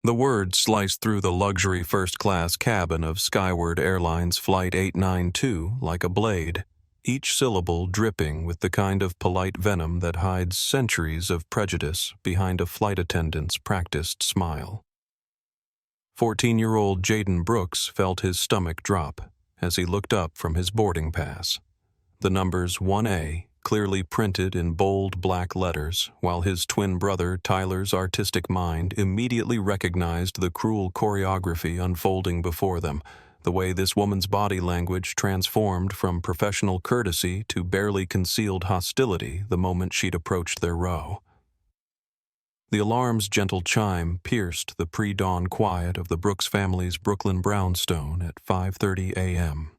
The words sliced through the luxury first-class cabin of Skyward Airlines Flight 892 like a blade, each syllable dripping with the kind of polite venom that hides centuries of prejudice behind a flight attendant's practiced smile. 14-year-old Jayden Brooks felt his stomach drop as he looked up from his boarding pass. The numbers 1A clearly printed in bold black letters, while his twin brother Tyler's artistic mind immediately recognized the cruel choreography unfolding before them, the way this woman's body language transformed from professional courtesy to barely concealed hostility the moment she'd approached their row. The alarm's gentle chime pierced the pre-dawn quiet of the Brooks family's Brooklyn brownstone at 5:30 a.m.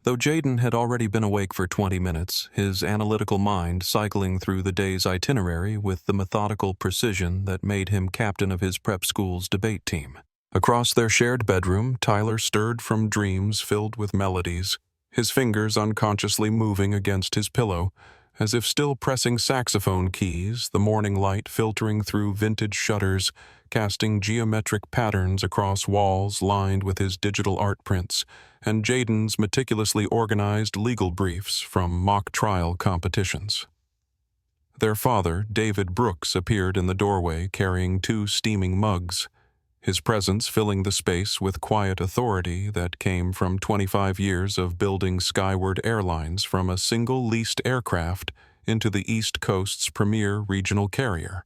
Though Jayden had already been awake for 20 minutes, his analytical mind cycling through the day's itinerary with the methodical precision that made him captain of his prep school's debate team. Across their shared bedroom, Tyler stirred from dreams filled with melodies, his fingers unconsciously moving against his pillow, as if still pressing saxophone keys, the morning light filtering through vintage shutters, casting geometric patterns across walls lined with his digital art prints, and Jayden's meticulously organized legal briefs from mock trial competitions. Their father, David Brooks, appeared in the doorway carrying 2 steaming mugs, his presence filling the space with quiet authority that came from 25 years of building Skyward Airlines from a single leased aircraft into the East Coast's premier regional carrier.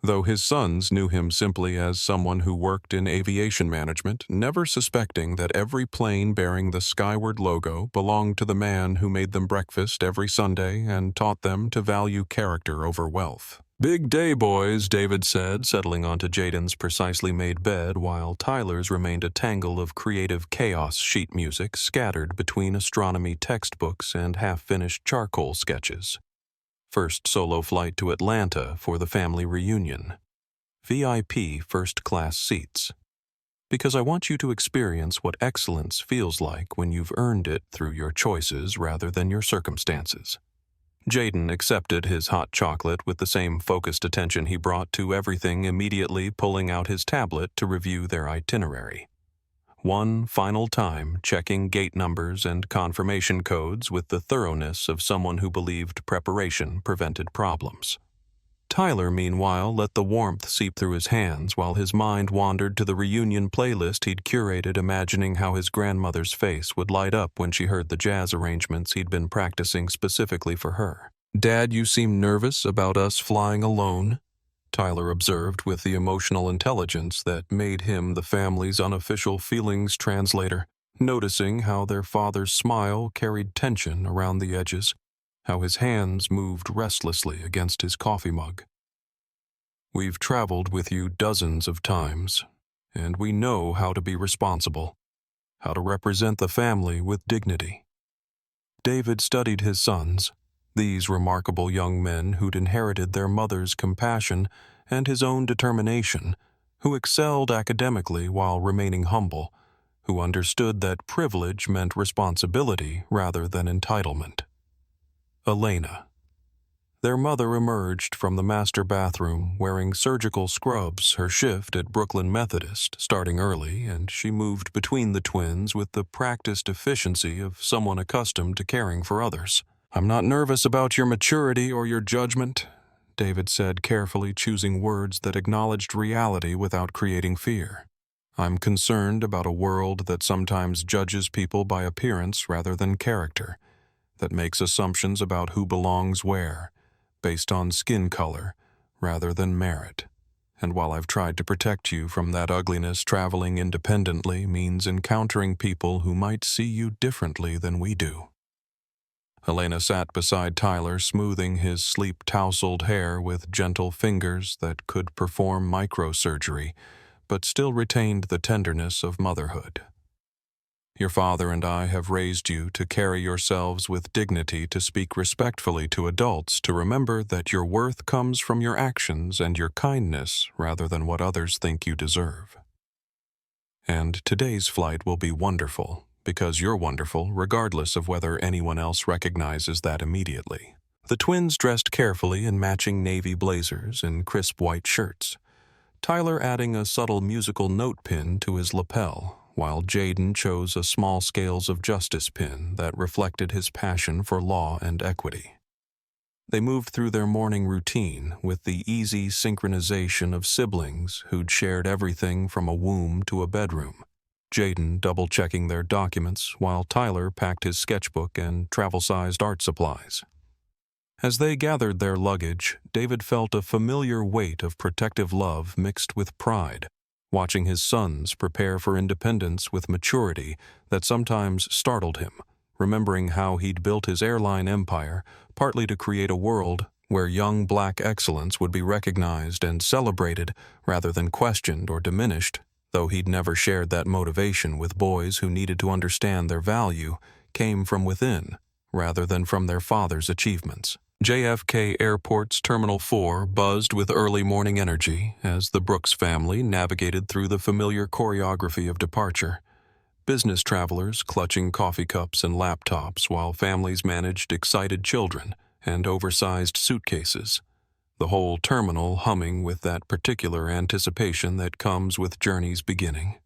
Though his sons knew him simply as someone who worked in aviation management, never suspecting that every plane bearing the Skyward logo belonged to the man who made them breakfast every Sunday and taught them to value character over wealth. "Big day, boys," David said, settling onto Jayden's precisely made bed while Tyler's remained a tangle of creative chaos sheet music scattered between astronomy textbooks and half-finished charcoal sketches. First solo flight to Atlanta for the family reunion. VIP first-class seats. Because I want you to experience what excellence feels like when you've earned it through your choices rather than your circumstances. Jayden accepted his hot chocolate with the same focused attention he brought to everything, immediately pulling out his tablet to review their itinerary. One final time checking gate numbers and confirmation codes with the thoroughness of someone who believed preparation prevented problems. Tyler, meanwhile, let the warmth seep through his hands while his mind wandered to the reunion playlist he'd curated, imagining how his grandmother's face would light up when she heard the jazz arrangements he'd been practicing specifically for her. "Dad, you seem nervous about us flying alone," Tyler observed with the emotional intelligence that made him the family's unofficial feelings translator, noticing how their father's smile carried tension around the edges, how his hands moved restlessly against his coffee mug. "We've traveled with you dozens of times, and we know how to be responsible, how to represent the family with dignity." David studied his sons, these remarkable young men who'd inherited their mother's compassion and his own determination, who excelled academically while remaining humble, who understood that privilege meant responsibility rather than entitlement. Elena. Their mother emerged from the master bathroom wearing surgical scrubs, her shift at Brooklyn Methodist starting early, and she moved between the twins with the practiced efficiency of someone accustomed to caring for others. "I'm not nervous about your maturity or your judgment," David said, carefully choosing words that acknowledged reality without creating fear. "I'm concerned about a world that sometimes judges people by appearance rather than character, that makes assumptions about who belongs where, based on skin color rather than merit. And while I've tried to protect you from that ugliness, traveling independently means encountering people who might see you differently than we do." Elena sat beside Tyler, smoothing his sleep-tousled hair with gentle fingers that could perform microsurgery, but still retained the tenderness of motherhood. "Your father and I have raised you to carry yourselves with dignity, to speak respectfully to adults, to remember that your worth comes from your actions and your kindness rather than what others think you deserve. And today's flight will be wonderful, because you're wonderful regardless of whether anyone else recognizes that immediately." The twins dressed carefully in matching navy blazers and crisp white shirts. Tyler adding a subtle musical note pin to his lapel, while Jayden chose a small scales of justice pin that reflected his passion for law and equity. They moved through their morning routine with the easy synchronization of siblings who'd shared everything from a womb to a bedroom, Jayden double-checking their documents while Tyler packed his sketchbook and travel-sized art supplies. As they gathered their luggage, David felt a familiar weight of protective love mixed with pride, watching his sons prepare for independence with maturity that sometimes startled him, remembering how he'd built his airline empire partly to create a world where young black excellence would be recognized and celebrated rather than questioned or diminished, though he'd never shared that motivation with boys who needed to understand their value came from within rather than from their father's achievements. JFK Airport's Terminal 4 buzzed with early morning energy as the Brooks family navigated through the familiar choreography of departure. Business travelers clutching coffee cups and laptops while families managed excited children and oversized suitcases. The whole terminal humming with that particular anticipation that comes with journeys beginning.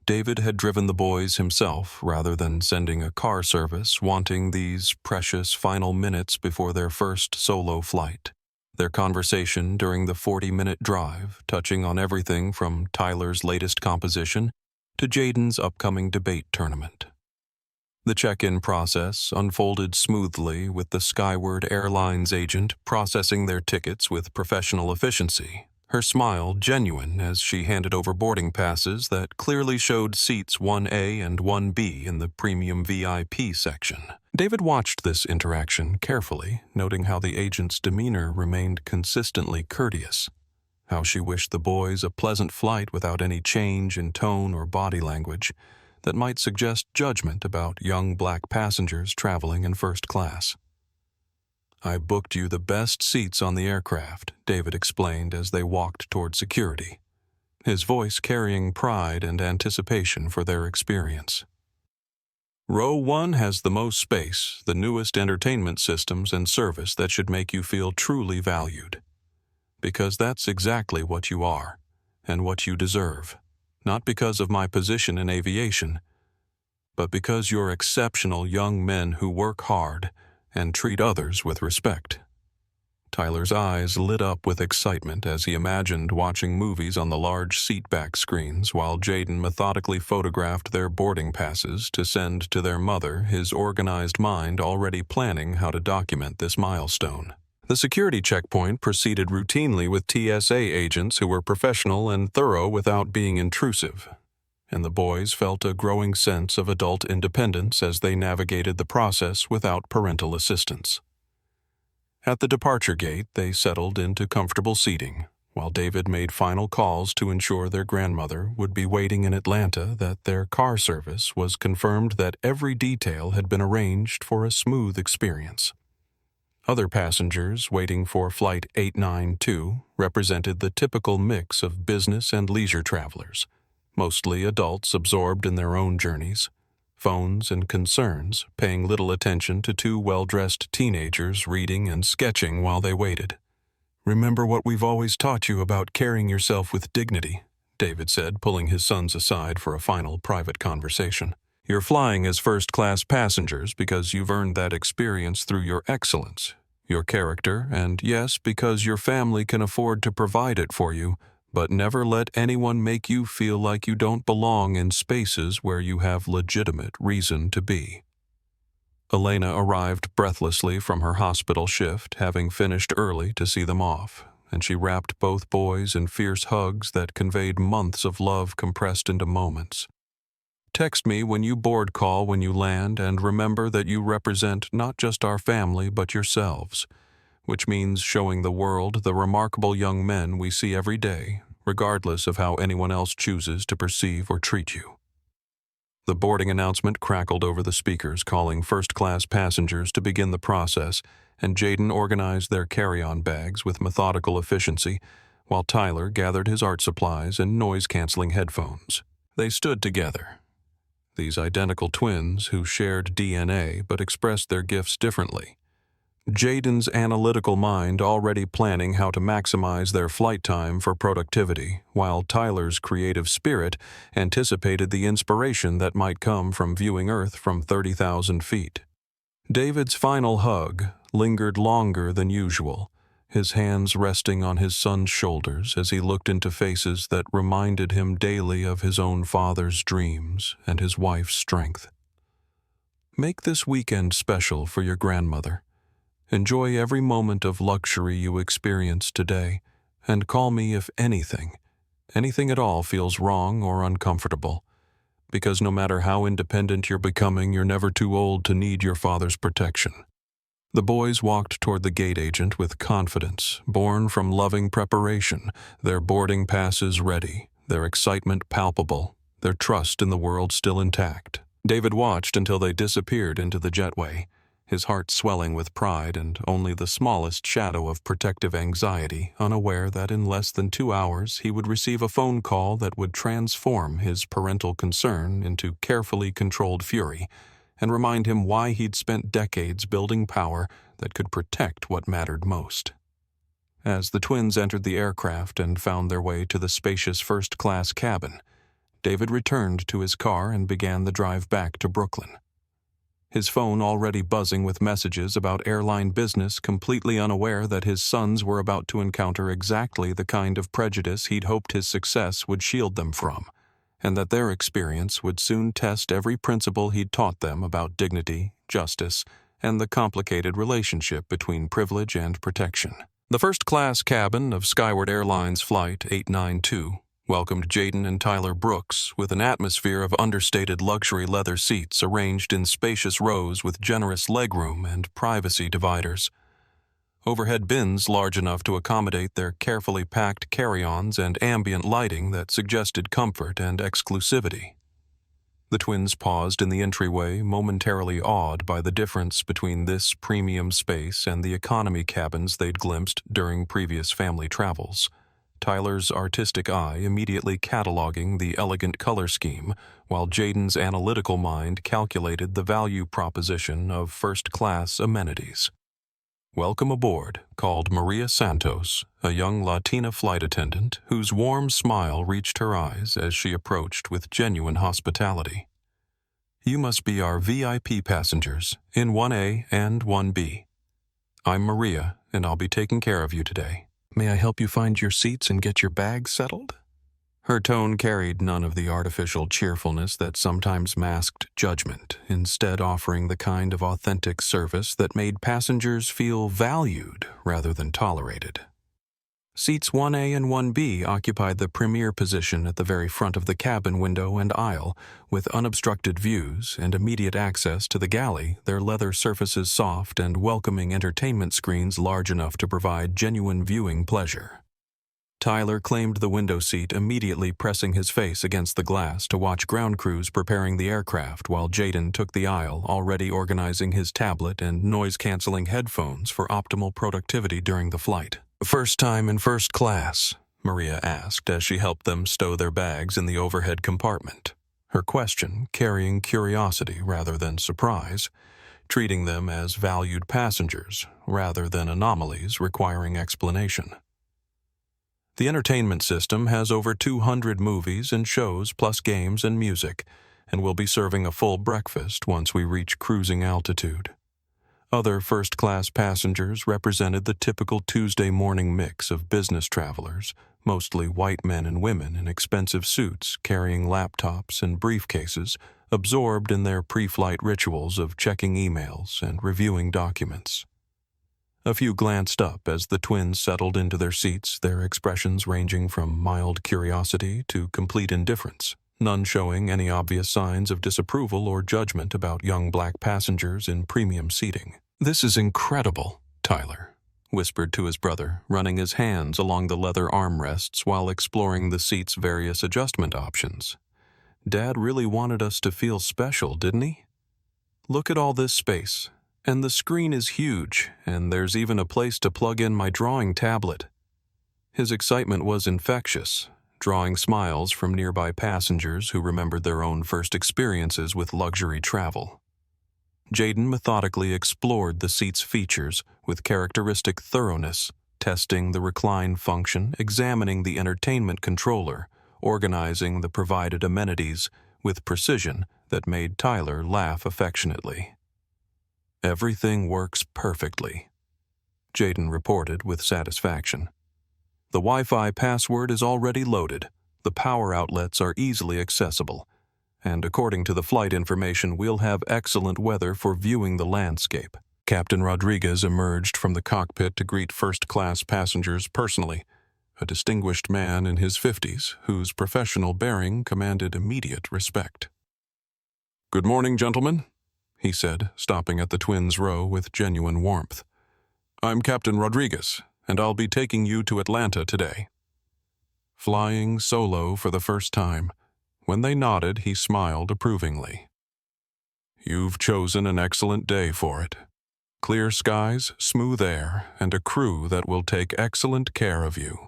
David had driven the boys himself rather than sending a car service, wanting these precious final minutes before their first solo flight. Their conversation during the 40-minute drive, touching on everything from Tyler's latest composition to Jayden's upcoming debate tournament. The check-in process unfolded smoothly with the Skyward Airlines agent processing their tickets with professional efficiency, her smile genuine as she handed over boarding passes that clearly showed seats 1A and 1B in the premium VIP section. David watched this interaction carefully, noting how the agent's demeanor remained consistently courteous, how she wished the boys a pleasant flight without any change in tone or body language that might suggest judgment about young black passengers traveling in first class. "I booked you the best seats on the aircraft," David explained as they walked toward security, his voice carrying pride and anticipation for their experience. "Row 1 has the most space, the newest entertainment systems and service that should make you feel truly valued. Because that's exactly what you are, and what you deserve. Not because of my position in aviation, but because you're exceptional young men who work hard and treat others with respect." Tyler's eyes lit up with excitement as he imagined watching movies on the large seatback screens while Jayden methodically photographed their boarding passes to send to their mother, his organized mind already planning how to document this milestone. The security checkpoint proceeded routinely with TSA agents who were professional and thorough without being intrusive, and the boys felt a growing sense of adult independence as they navigated the process without parental assistance. At the departure gate, they settled into comfortable seating, while David made final calls to ensure their grandmother would be waiting in Atlanta, that their car service was confirmed, that every detail had been arranged for a smooth experience. Other passengers waiting for Flight 892 represented the typical mix of business and leisure travelers, mostly adults absorbed in their own journeys, phones and concerns, paying little attention to two well-dressed teenagers reading and sketching while they waited. "Remember what we've always taught you about carrying yourself with dignity," David said, pulling his sons aside for a final private conversation. "You're flying as first-class passengers because you've earned that experience through your excellence, your character, and yes, because your family can afford to provide it for you, but never let anyone make you feel like you don't belong in spaces where you have legitimate reason to be." Elena arrived breathlessly from her hospital shift, having finished early to see them off, and she wrapped both boys in fierce hugs that conveyed months of love compressed into moments. "Text me when you board call when you land, and remember that you represent not just our family but yourselves, which means showing the world the remarkable young men we see every day, regardless of how anyone else chooses to perceive or treat you." The boarding announcement crackled over the speakers, calling first-class passengers to begin the process, and Jayden organized their carry-on bags with methodical efficiency, while Tyler gathered his art supplies and noise-canceling headphones. They stood together, these identical twins who shared DNA but expressed their gifts differently, Jayden's analytical mind already planning how to maximize their flight time for productivity, while Tyler's creative spirit anticipated the inspiration that might come from viewing Earth from 30,000 feet. David's final hug lingered longer than usual, his hands resting on his son's shoulders as he looked into faces that reminded him daily of his own father's dreams and his wife's strength. Make this weekend special for your grandmother. Enjoy every moment of luxury you experience today, and call me if anything at all feels wrong or uncomfortable, because no matter how independent you're becoming, you're never too old to need your father's protection. The boys walked toward the gate agent with confidence, born from loving preparation, their boarding passes ready, their excitement palpable, their trust in the world still intact. David watched until they disappeared into the jetway, his heart swelling with pride and only the smallest shadow of protective anxiety, unaware that in less than 2 hours he would receive a phone call that would transform his parental concern into carefully controlled fury and remind him why he'd spent decades building power that could protect what mattered most. As the twins entered the aircraft and found their way to the spacious first-class cabin, David returned to his car and began the drive back to Brooklyn. His phone already buzzing with messages about airline business, completely unaware that his sons were about to encounter exactly the kind of prejudice he'd hoped his success would shield them from, and that their experience would soon test every principle he'd taught them about dignity, justice, and the complicated relationship between privilege and protection. The first-class cabin of Skyward Airlines Flight 892 welcomed Jayden and Tyler Brooks with an atmosphere of understated luxury leather seats arranged in spacious rows with generous legroom and privacy dividers. Overhead bins large enough to accommodate their carefully packed carry-ons and ambient lighting that suggested comfort and exclusivity. The twins paused in the entryway, momentarily awed by the difference between this premium space and the economy cabins they'd glimpsed during previous family travels. Tyler's artistic eye immediately cataloging the elegant color scheme, while Jayden's analytical mind calculated the value proposition of first-class amenities. Welcome aboard, called Maria Santos, a young Latina flight attendant whose warm smile reached her eyes as she approached with genuine hospitality. You must be our VIP passengers in 1A and 1B. I'm Maria, and I'll be taking care of you today. May I help you find your seats and get your bags settled? Her tone carried none of the artificial cheerfulness that sometimes masked judgment, instead offering the kind of authentic service that made passengers feel valued rather than tolerated. Seats 1A and 1B occupied the premier position at the very front of the cabin window and aisle, with unobstructed views and immediate access to the galley, their leather surfaces soft and welcoming entertainment screens large enough to provide genuine viewing pleasure. Tyler claimed the window seat, immediately pressing his face against the glass to watch ground crews preparing the aircraft, while Jayden took the aisle, already organizing his tablet and noise-canceling headphones for optimal productivity during the flight. First time in first class? Maria asked as she helped them stow their bags in the overhead compartment, her question carrying curiosity rather than surprise, treating them as valued passengers rather than anomalies requiring explanation. The entertainment system has over 200 movies and shows plus games and music, and will be serving a full breakfast once we reach cruising altitude. Other first-class passengers represented the typical Tuesday morning mix of business travelers, mostly white men and women in expensive suits carrying laptops and briefcases, absorbed in their pre-flight rituals of checking emails and reviewing documents. A few glanced up as the twins settled into their seats, their expressions ranging from mild curiosity to complete indifference, none showing any obvious signs of disapproval or judgment about young black passengers in premium seating. "This is incredible," Tyler whispered to his brother, running his hands along the leather armrests while exploring the seat's various adjustment options. "Dad really wanted us to feel special, didn't he? Look at all this space. And the screen is huge, and there's even a place to plug in my drawing tablet." His excitement was infectious, drawing smiles from nearby passengers who remembered their own first experiences with luxury travel. Jayden methodically explored the seat's features with characteristic thoroughness, testing the recline function, examining the entertainment controller, organizing the provided amenities with precision that made Tyler laugh affectionately. "Everything works perfectly," Jayden reported with satisfaction. "The Wi-Fi password is already loaded, the power outlets are easily accessible, and according to the flight information, we'll have excellent weather for viewing the landscape." Captain Rodriguez emerged from the cockpit to greet first-class passengers personally, a distinguished man in his 50s whose professional bearing commanded immediate respect. "Good morning, gentlemen," he said, stopping at the twins' row with genuine warmth. "I'm Captain Rodriguez, and I'll be taking you to Atlanta today." Flying solo for the first time, when they nodded, he smiled approvingly. "You've chosen an excellent day for it. Clear skies, smooth air, and a crew that will take excellent care of you."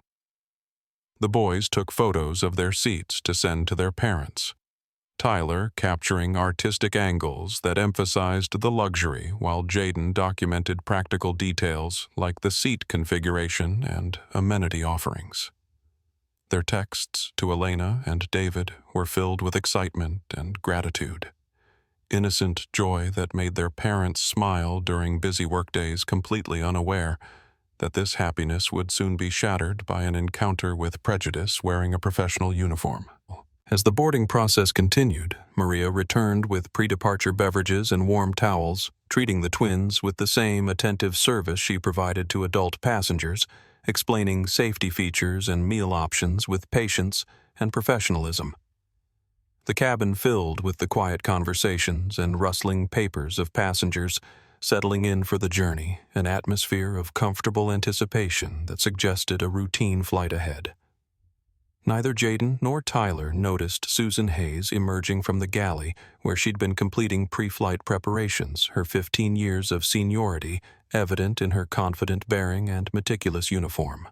The boys took photos of their seats to send to their parents, Tyler capturing artistic angles that emphasized the luxury, while Jayden documented practical details like the seat configuration and amenity offerings. Their texts to Elena and David were filled with excitement and gratitude, innocent joy that made their parents smile during busy workdays, completely unaware that this happiness would soon be shattered by an encounter with prejudice wearing a professional uniform. As the boarding process continued, Maria returned with pre-departure beverages and warm towels, treating the twins with the same attentive service she provided to adult passengers, explaining safety features and meal options with patience and professionalism. The cabin filled with the quiet conversations and rustling papers of passengers settling in for the journey, an atmosphere of comfortable anticipation that suggested a routine flight ahead. Neither Jayden nor Tyler noticed Susan Hayes emerging from the galley where she'd been completing pre-flight preparations, her 15 years of seniority evident in her confident bearing and meticulous uniform.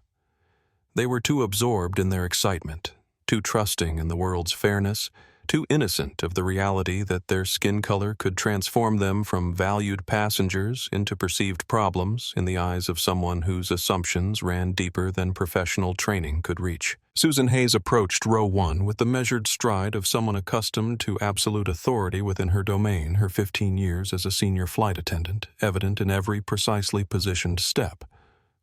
They were too absorbed in their excitement, too trusting in the world's fairness, too innocent of the reality that their skin color could transform them from valued passengers into perceived problems in the eyes of someone whose assumptions ran deeper than professional training could reach. Susan Hayes approached row 1 with the measured stride of someone accustomed to absolute authority within her domain, her 15 years as a senior flight attendant evident in every precisely positioned step.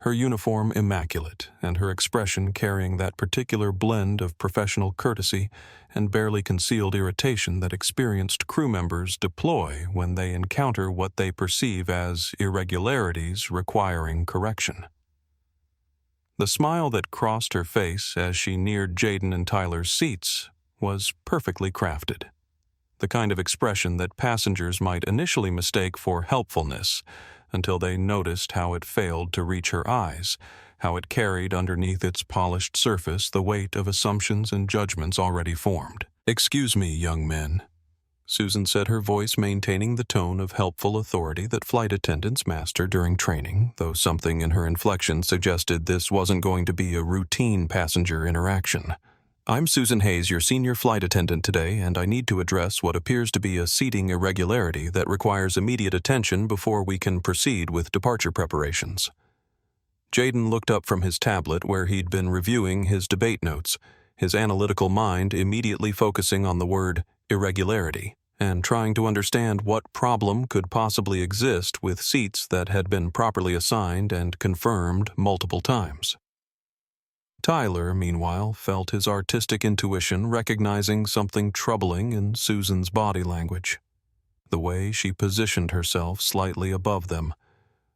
Her uniform immaculate, and her expression carrying that particular blend of professional courtesy and barely concealed irritation that experienced crew members deploy when they encounter what they perceive as irregularities requiring correction. The smile that crossed her face as she neared Jayden and Tyler's seats was perfectly crafted, the kind of expression that passengers might initially mistake for helpfulness, until they noticed how it failed to reach her eyes, how it carried underneath its polished surface the weight of assumptions and judgments already formed. "Excuse me, young men," Susan said, her voice maintaining the tone of helpful authority that flight attendants master during training, though something in her inflection suggested this wasn't going to be a routine passenger interaction. "I'm Susan Hayes, your senior flight attendant today, and I need to address what appears to be a seating irregularity that requires immediate attention before we can proceed with departure preparations." Jayden looked up from his tablet where he'd been reviewing his debate notes, his analytical mind immediately focusing on the word irregularity and trying to understand what problem could possibly exist with seats that had been properly assigned and confirmed multiple times. Tyler, meanwhile, felt his artistic intuition recognizing something troubling in Susan's body language. The way she positioned herself slightly above them,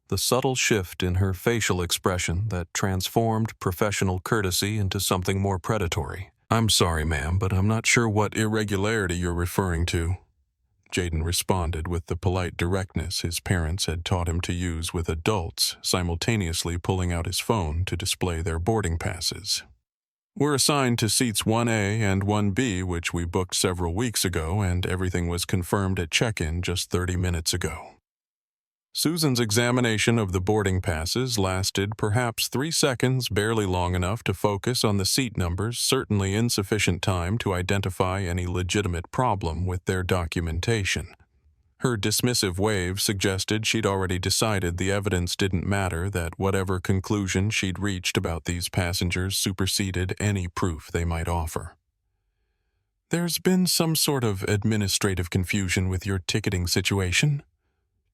the subtle shift in her facial expression that transformed professional courtesy into something more predatory. "I'm sorry, ma'am, but I'm not sure what irregularity you're referring to," Jayden responded with the polite directness his parents had taught him to use with adults, simultaneously pulling out his phone to display their boarding passes. "We're assigned to seats 1A and 1B, which we booked several weeks ago, and everything was confirmed at check-in just 30 minutes ago." Susan's examination of the boarding passes lasted perhaps 3 seconds, barely long enough to focus on the seat numbers, certainly insufficient time to identify any legitimate problem with their documentation. Her dismissive wave suggested she'd already decided the evidence didn't matter, that whatever conclusion she'd reached about these passengers superseded any proof they might offer. "There's been some sort of administrative confusion with your ticketing situation."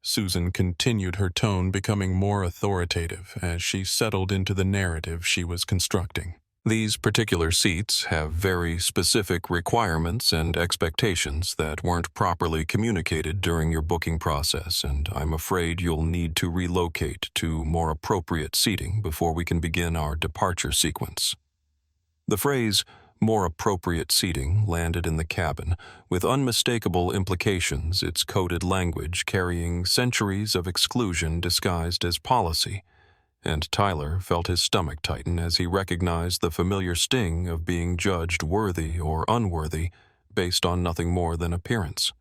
Susan continued, her tone becoming more authoritative as she settled into the narrative she was constructing. "These particular seats have very specific requirements and expectations that weren't properly communicated during your booking process, and I'm afraid you'll need to relocate to more appropriate seating before we can begin our departure sequence." The phrase, "more appropriate seating," landed in the cabin, with unmistakable implications, its coded language carrying centuries of exclusion disguised as policy, and Tyler felt his stomach tighten as he recognized the familiar sting of being judged worthy or unworthy based on nothing more than appearance.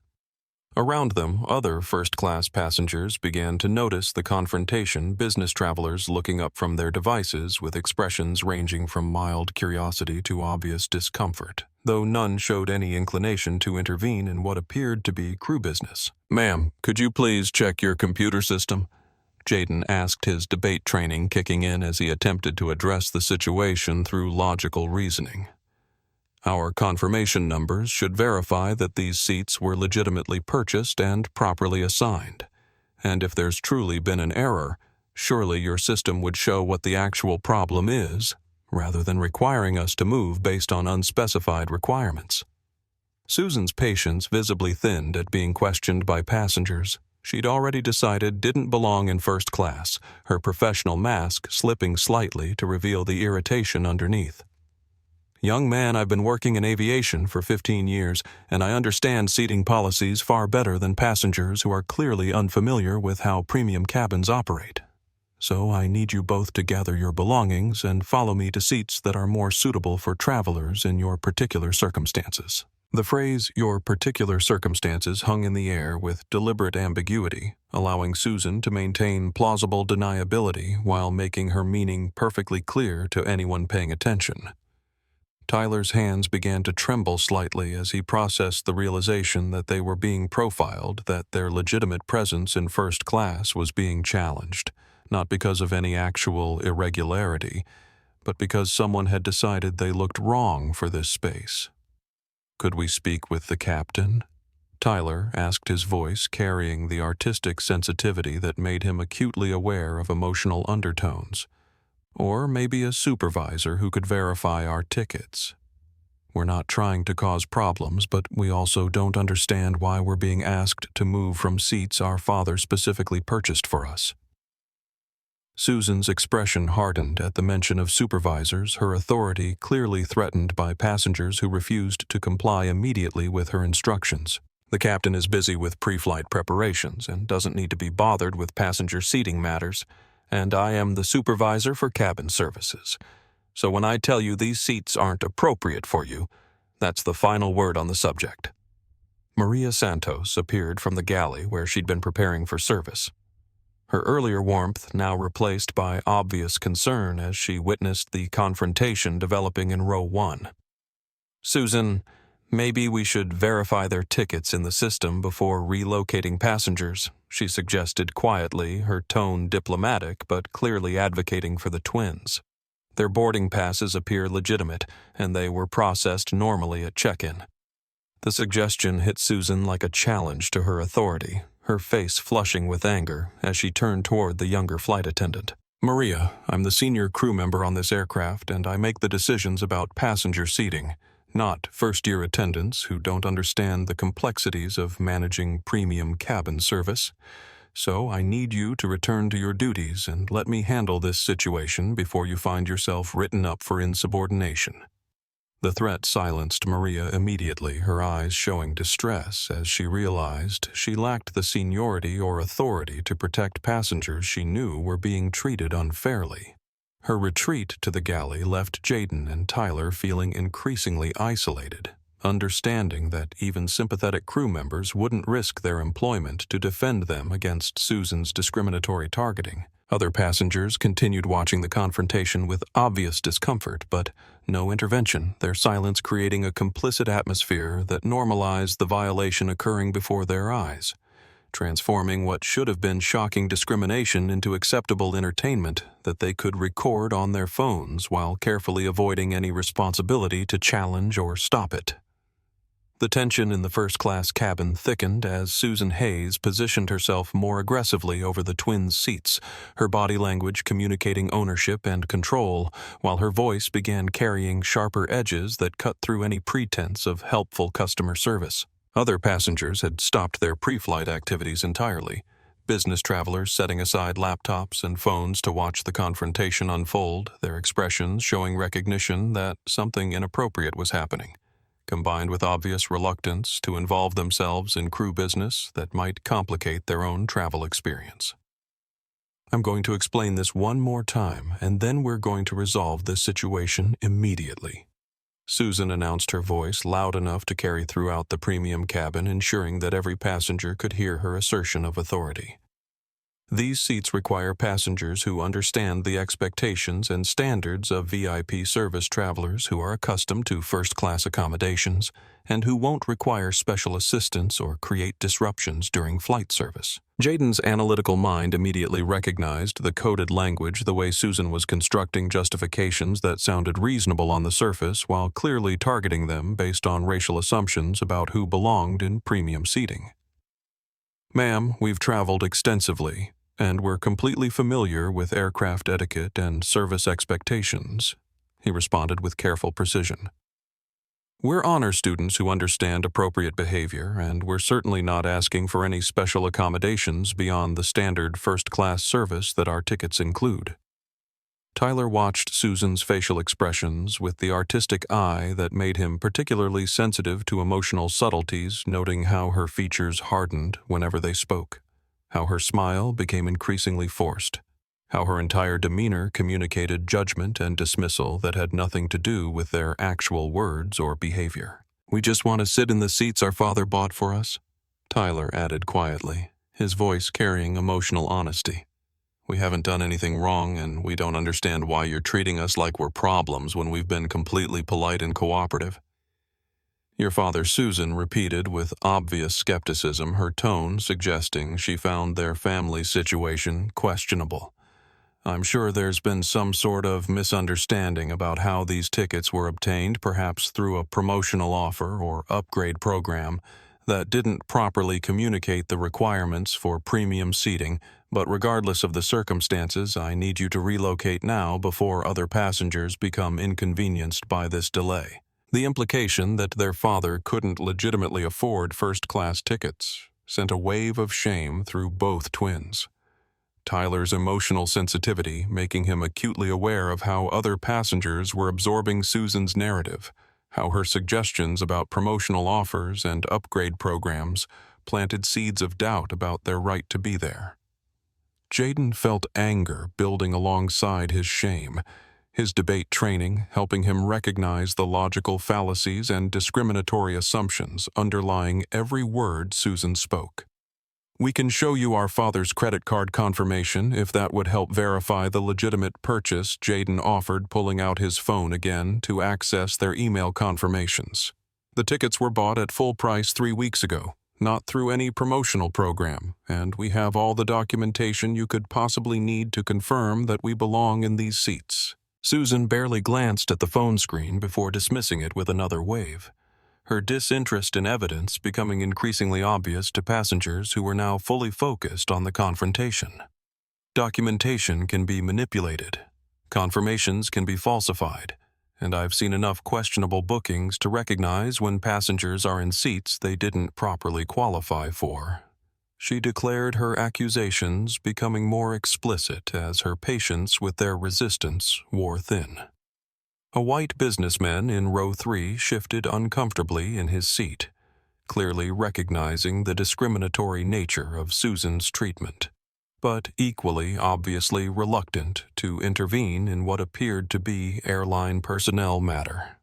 Around them, other first-class passengers began to notice the confrontation, business travelers looking up from their devices with expressions ranging from mild curiosity to obvious discomfort, though none showed any inclination to intervene in what appeared to be crew business. "Ma'am, could you please check your computer system?" Jayden asked, his debate training kicking in as he attempted to address the situation through logical reasoning. "Our confirmation numbers should verify that these seats were legitimately purchased and properly assigned. And if there's truly been an error, surely your system would show what the actual problem is, rather than requiring us to move based on unspecified requirements." Susan's patience visibly thinned at being questioned by passengers she'd already decided didn't belong in first class, her professional mask slipping slightly to reveal the irritation underneath. "Young man, I've been working in aviation for 15 years, and I understand seating policies far better than passengers who are clearly unfamiliar with how premium cabins operate. So I need you both to gather your belongings and follow me to seats that are more suitable for travelers in your particular circumstances." The phrase, "your particular circumstances," hung in the air with deliberate ambiguity, allowing Susan to maintain plausible deniability while making her meaning perfectly clear to anyone paying attention. Tyler's hands began to tremble slightly as he processed the realization that they were being profiled, that their legitimate presence in first class was being challenged, not because of any actual irregularity, but because someone had decided they looked wrong for this space. "Could we speak with the captain?" Tyler asked, his voice carrying the artistic sensitivity that made him acutely aware of emotional undertones. "Or maybe a supervisor who could verify our tickets. We're not trying to cause problems, but we also don't understand why we're being asked to move from seats our father specifically purchased for us." Susan's expression hardened at the mention of supervisors, her authority clearly threatened by passengers who refused to comply immediately with her instructions. "The captain is busy with pre-flight preparations and doesn't need to be bothered with passenger seating matters, and I am the supervisor for cabin services. So when I tell you these seats aren't appropriate for you, that's the final word on the subject." Maria Santos appeared from the galley where she'd been preparing for service, her earlier warmth now replaced by obvious concern as she witnessed the confrontation developing in row 1. "Susan, maybe we should verify their tickets in the system before relocating passengers," she suggested quietly, her tone diplomatic but clearly advocating for the twins. "Their boarding passes appear legitimate, and they were processed normally at check-in." The suggestion hit Susan like a challenge to her authority, her face flushing with anger as she turned toward the younger flight attendant. "Maria, I'm the senior crew member on this aircraft, and I make the decisions about passenger seating, not first-year attendants who don't understand the complexities of managing premium cabin service. So I need you to return to your duties and let me handle this situation before you find yourself written up for insubordination." The threat silenced Maria immediately, her eyes showing distress as she realized she lacked the seniority or authority to protect passengers she knew were being treated unfairly. Her retreat to the galley left Jayden and Tyler feeling increasingly isolated, understanding that even sympathetic crew members wouldn't risk their employment to defend them against Susan's discriminatory targeting. Other passengers continued watching the confrontation with obvious discomfort, but no intervention, their silence creating a complicit atmosphere that normalized the violation occurring before their eyes. transforming what should have been shocking discrimination into acceptable entertainment that they could record on their phones while carefully avoiding any responsibility to challenge or stop it. The tension in the first-class cabin thickened as Susan Hayes positioned herself more aggressively over the twins' seats, her body language communicating ownership and control, while her voice began carrying sharper edges that cut through any pretense of helpful customer service. Other passengers had stopped their pre-flight activities entirely, business travelers setting aside laptops and phones to watch the confrontation unfold, their expressions showing recognition that something inappropriate was happening, combined with obvious reluctance to involve themselves in crew business that might complicate their own travel experience. I'm going to explain this one more time, and then we're going to resolve this situation immediately. Susan announced, her voice loud enough to carry throughout the premium cabin, ensuring that every passenger could hear her assertion of authority. These seats require passengers who understand the expectations and standards of VIP service travelers who are accustomed to first-class accommodations and who won't require special assistance or create disruptions during flight service. Jayden's analytical mind immediately recognized the coded language the way Susan was constructing justifications that sounded reasonable on the surface while clearly targeting them based on racial assumptions about who belonged in premium seating. "Ma'am, we've traveled extensively, and we're completely familiar with aircraft etiquette and service expectations," he responded with careful precision. "We're honor students who understand appropriate behavior, and we're certainly not asking for any special accommodations beyond the standard first-class service that our tickets include." Tyler watched Susan's facial expressions with the artistic eye that made him particularly sensitive to emotional subtleties, noting how her features hardened whenever they spoke, how her smile became increasingly forced, how her entire demeanor communicated judgment and dismissal that had nothing to do with their actual words or behavior. "We just want to sit in the seats our father bought for us," Tyler added quietly, his voice carrying emotional honesty. "We haven't done anything wrong, and we don't understand why you're treating us like we're problems when we've been completely polite and cooperative." Your father, Susan repeated with obvious skepticism, her tone suggesting she found their family situation questionable. "I'm sure there's been some sort of misunderstanding about how these tickets were obtained, perhaps through a promotional offer or upgrade program that didn't properly communicate the requirements for premium seating, but regardless of the circumstances, I need you to relocate now before other passengers become inconvenienced by this delay." The implication that their father couldn't legitimately afford first-class tickets sent a wave of shame through both twins. Tyler's emotional sensitivity making him acutely aware of how other passengers were absorbing Susan's narrative, how her suggestions about promotional offers and upgrade programs planted seeds of doubt about their right to be there. Jayden felt anger building alongside his shame, his debate training helping him recognize the logical fallacies and discriminatory assumptions underlying every word Susan spoke. "We can show you our father's credit card confirmation if that would help verify the legitimate purchase," Jayden offered, pulling out his phone again to access their email confirmations. "The tickets were bought at full price 3 weeks ago, not through any promotional program, and we have all the documentation you could possibly need to confirm that we belong in these seats." Susan barely glanced at the phone screen before dismissing it with another wave, her disinterest in evidence becoming increasingly obvious to passengers who were now fully focused on the confrontation. Documentation can be manipulated, confirmations can be falsified, and I've seen enough questionable bookings to recognize when passengers are in seats they didn't properly qualify for. She declared, her accusations becoming more explicit as her patience with their resistance wore thin. A white businessman in row 3 shifted uncomfortably in his seat, clearly recognizing the discriminatory nature of Susan's treatment, but equally obviously reluctant to intervene in what appeared to be airline personnel matter.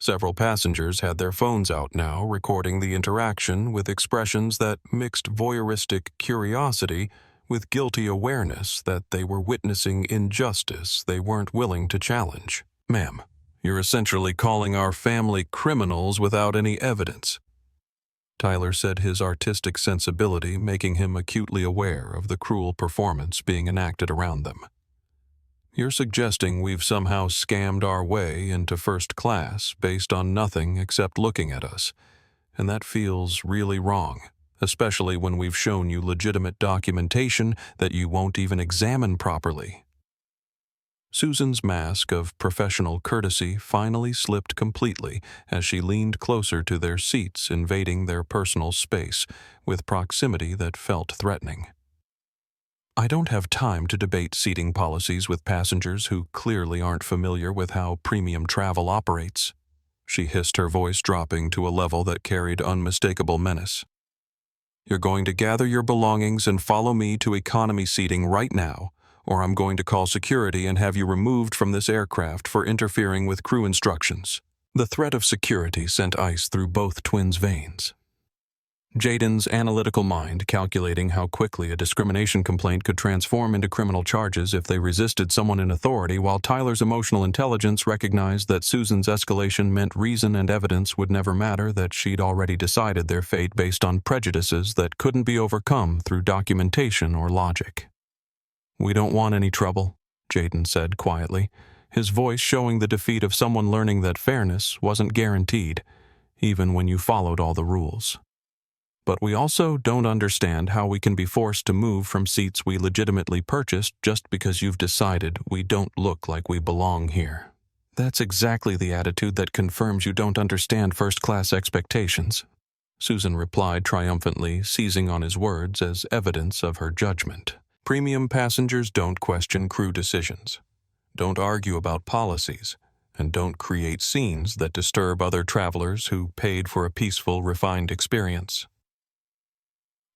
Several passengers had their phones out now, recording the interaction with expressions that mixed voyeuristic curiosity with guilty awareness that they were witnessing injustice they weren't willing to challenge. "Ma'am, you're essentially calling our family criminals without any evidence." Tyler said, his artistic sensibility making him acutely aware of the cruel performance being enacted around them. You're suggesting we've somehow scammed our way into first class based on nothing except looking at us, and that feels really wrong, especially when we've shown you legitimate documentation that you won't even examine properly. Susan's mask of professional courtesy finally slipped completely as she leaned closer to their seats, invading their personal space with proximity that felt threatening. I don't have time to debate seating policies with passengers who clearly aren't familiar with how premium travel operates, she hissed, her voice dropping to a level that carried unmistakable menace. You're going to gather your belongings and follow me to economy seating right now, or I'm going to call security and have you removed from this aircraft for interfering with crew instructions. The threat of security sent ice through both twins' veins. Jayden's analytical mind calculating how quickly a discrimination complaint could transform into criminal charges if they resisted someone in authority, while Tyler's emotional intelligence recognized that Susan's escalation meant reason and evidence would never matter, that she'd already decided their fate based on prejudices that couldn't be overcome through documentation or logic. We don't want any trouble, Jayden said quietly, his voice showing the defeat of someone learning that fairness wasn't guaranteed, even when you followed all the rules. But we also don't understand how we can be forced to move from seats we legitimately purchased just because you've decided we don't look like we belong here. That's exactly the attitude that confirms you don't understand first-class expectations, Susan replied triumphantly, seizing on his words as evidence of her judgment. Premium passengers don't question crew decisions, don't argue about policies, and don't create scenes that disturb other travelers who paid for a peaceful, refined experience.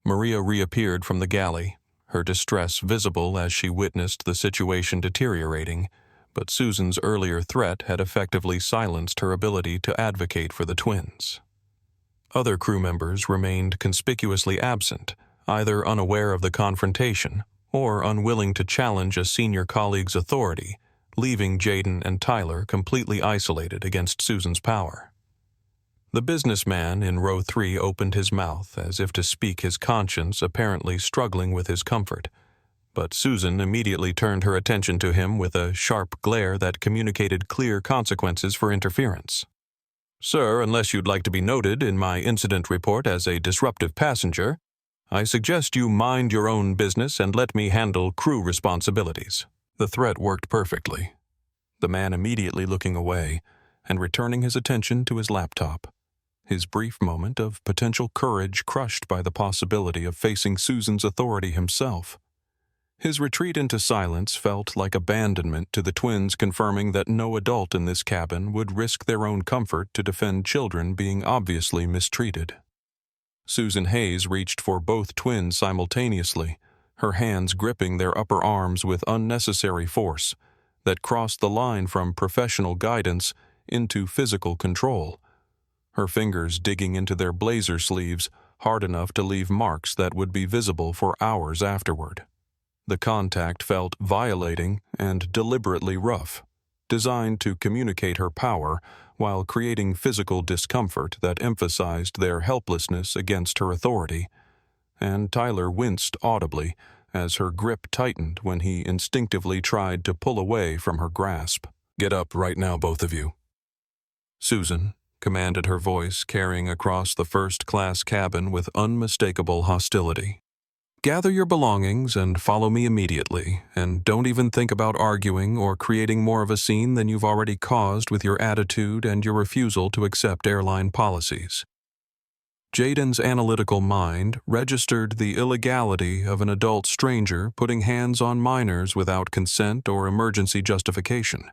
Maria reappeared from the galley, her distress visible as she witnessed the situation deteriorating, but Susan's earlier threat had effectively silenced her ability to advocate for the twins. Other crew members remained conspicuously absent, either unaware of the confrontation or unwilling to challenge a senior colleague's authority, leaving Jayden and Tyler completely isolated against Susan's power. The businessman in row 3 opened his mouth as if to speak his conscience, apparently struggling with his comfort, but Susan immediately turned her attention to him with a sharp glare that communicated clear consequences for interference. Sir, unless you'd like to be noted in my incident report as a disruptive passenger, I suggest you mind your own business and let me handle crew responsibilities. The threat worked perfectly, the man immediately looking away and returning his attention to his laptop, his brief moment of potential courage crushed by the possibility of facing Susan's authority himself. His retreat into silence felt like abandonment to the twins, confirming that no adult in this cabin would risk their own comfort to defend children being obviously mistreated. Susan Hayes reached for both twins simultaneously, her hands gripping their upper arms with unnecessary force that crossed the line from professional guidance into physical control, her fingers digging into their blazer sleeves hard enough to leave marks that would be visible for hours afterward. The contact felt violating and deliberately rough, designed to communicate her power while creating physical discomfort that emphasized their helplessness against her authority, and Tyler winced audibly as her grip tightened when he instinctively tried to pull away from her grasp. Get up right now, both of you, Susan commanded, her voice carrying across the first-class cabin with unmistakable hostility. Gather your belongings and follow me immediately, and don't even think about arguing or creating more of a scene than you've already caused with your attitude and your refusal to accept airline policies. Jayden's analytical mind registered the illegality of an adult stranger putting hands on minors without consent or emergency justification.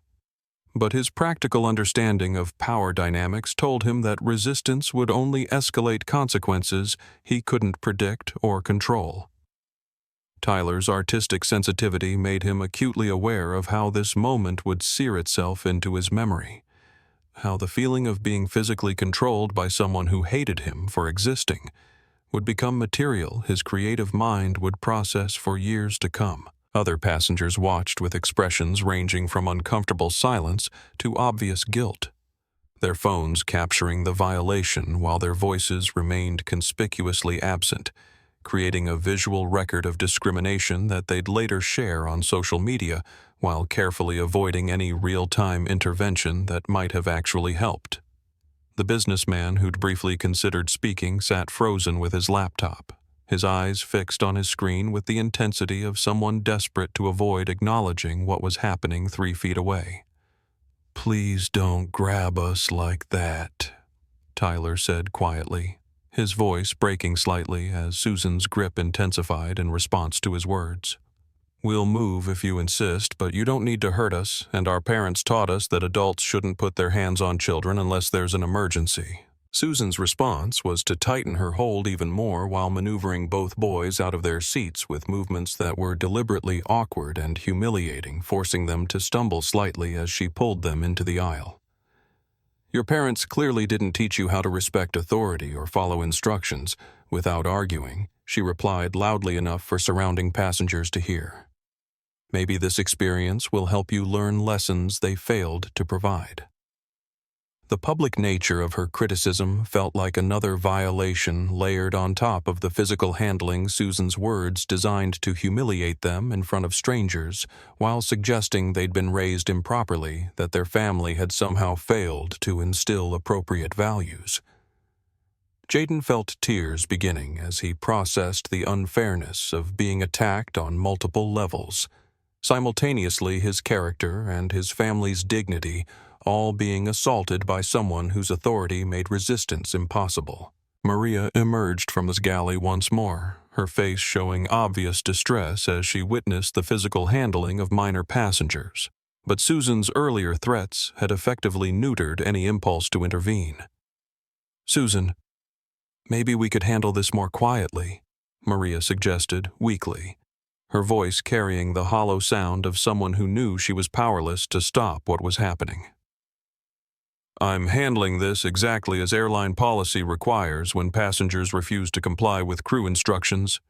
But his practical understanding of power dynamics told him that resistance would only escalate consequences he couldn't predict or control. Tyler's artistic sensitivity made him acutely aware of how this moment would sear itself into his memory, how the feeling of being physically controlled by someone who hated him for existing would become material his creative mind would process for years to come. Other passengers watched with expressions ranging from uncomfortable silence to obvious guilt. their phones capturing the violation while their voices remained conspicuously absent, creating a visual record of discrimination that they'd later share on social media while carefully avoiding any real-time intervention that might have actually helped. The businessman who'd briefly considered speaking sat frozen with his laptop, his eyes fixed on his screen with the intensity of someone desperate to avoid acknowledging what was happening 3 feet away. "Please don't grab us like that," Tyler said quietly, his voice breaking slightly as Susan's grip intensified in response to his words. "We'll move if you insist, but you don't need to hurt us, and our parents taught us that adults shouldn't put their hands on children unless there's an emergency." Susan's response was to tighten her hold even more while maneuvering both boys out of their seats with movements that were deliberately awkward and humiliating, forcing them to stumble slightly as she pulled them into the aisle. "Your parents clearly didn't teach you how to respect authority or follow instructions," without arguing, she replied loudly enough for surrounding passengers to hear. "Maybe this experience will help you learn lessons they failed to provide." The public nature of her criticism felt like another violation layered on top of the physical handling Susan's words designed to humiliate them in front of strangers, while suggesting they'd been raised improperly, that their family had somehow failed to instill appropriate values. Jayden felt tears beginning as he processed the unfairness of being attacked on multiple levels, simultaneously his character and his family's dignity all being assaulted by someone whose authority made resistance impossible. Maria emerged from this galley once more, her face showing obvious distress as she witnessed the physical handling of minor passengers. But Susan's earlier threats had effectively neutered any impulse to intervene. "Susan, maybe we could handle this more quietly," Maria suggested, weakly, her voice carrying the hollow sound of someone who knew she was powerless to stop what was happening. "I'm handling this exactly as airline policy requires when passengers refuse to comply with crew instructions,"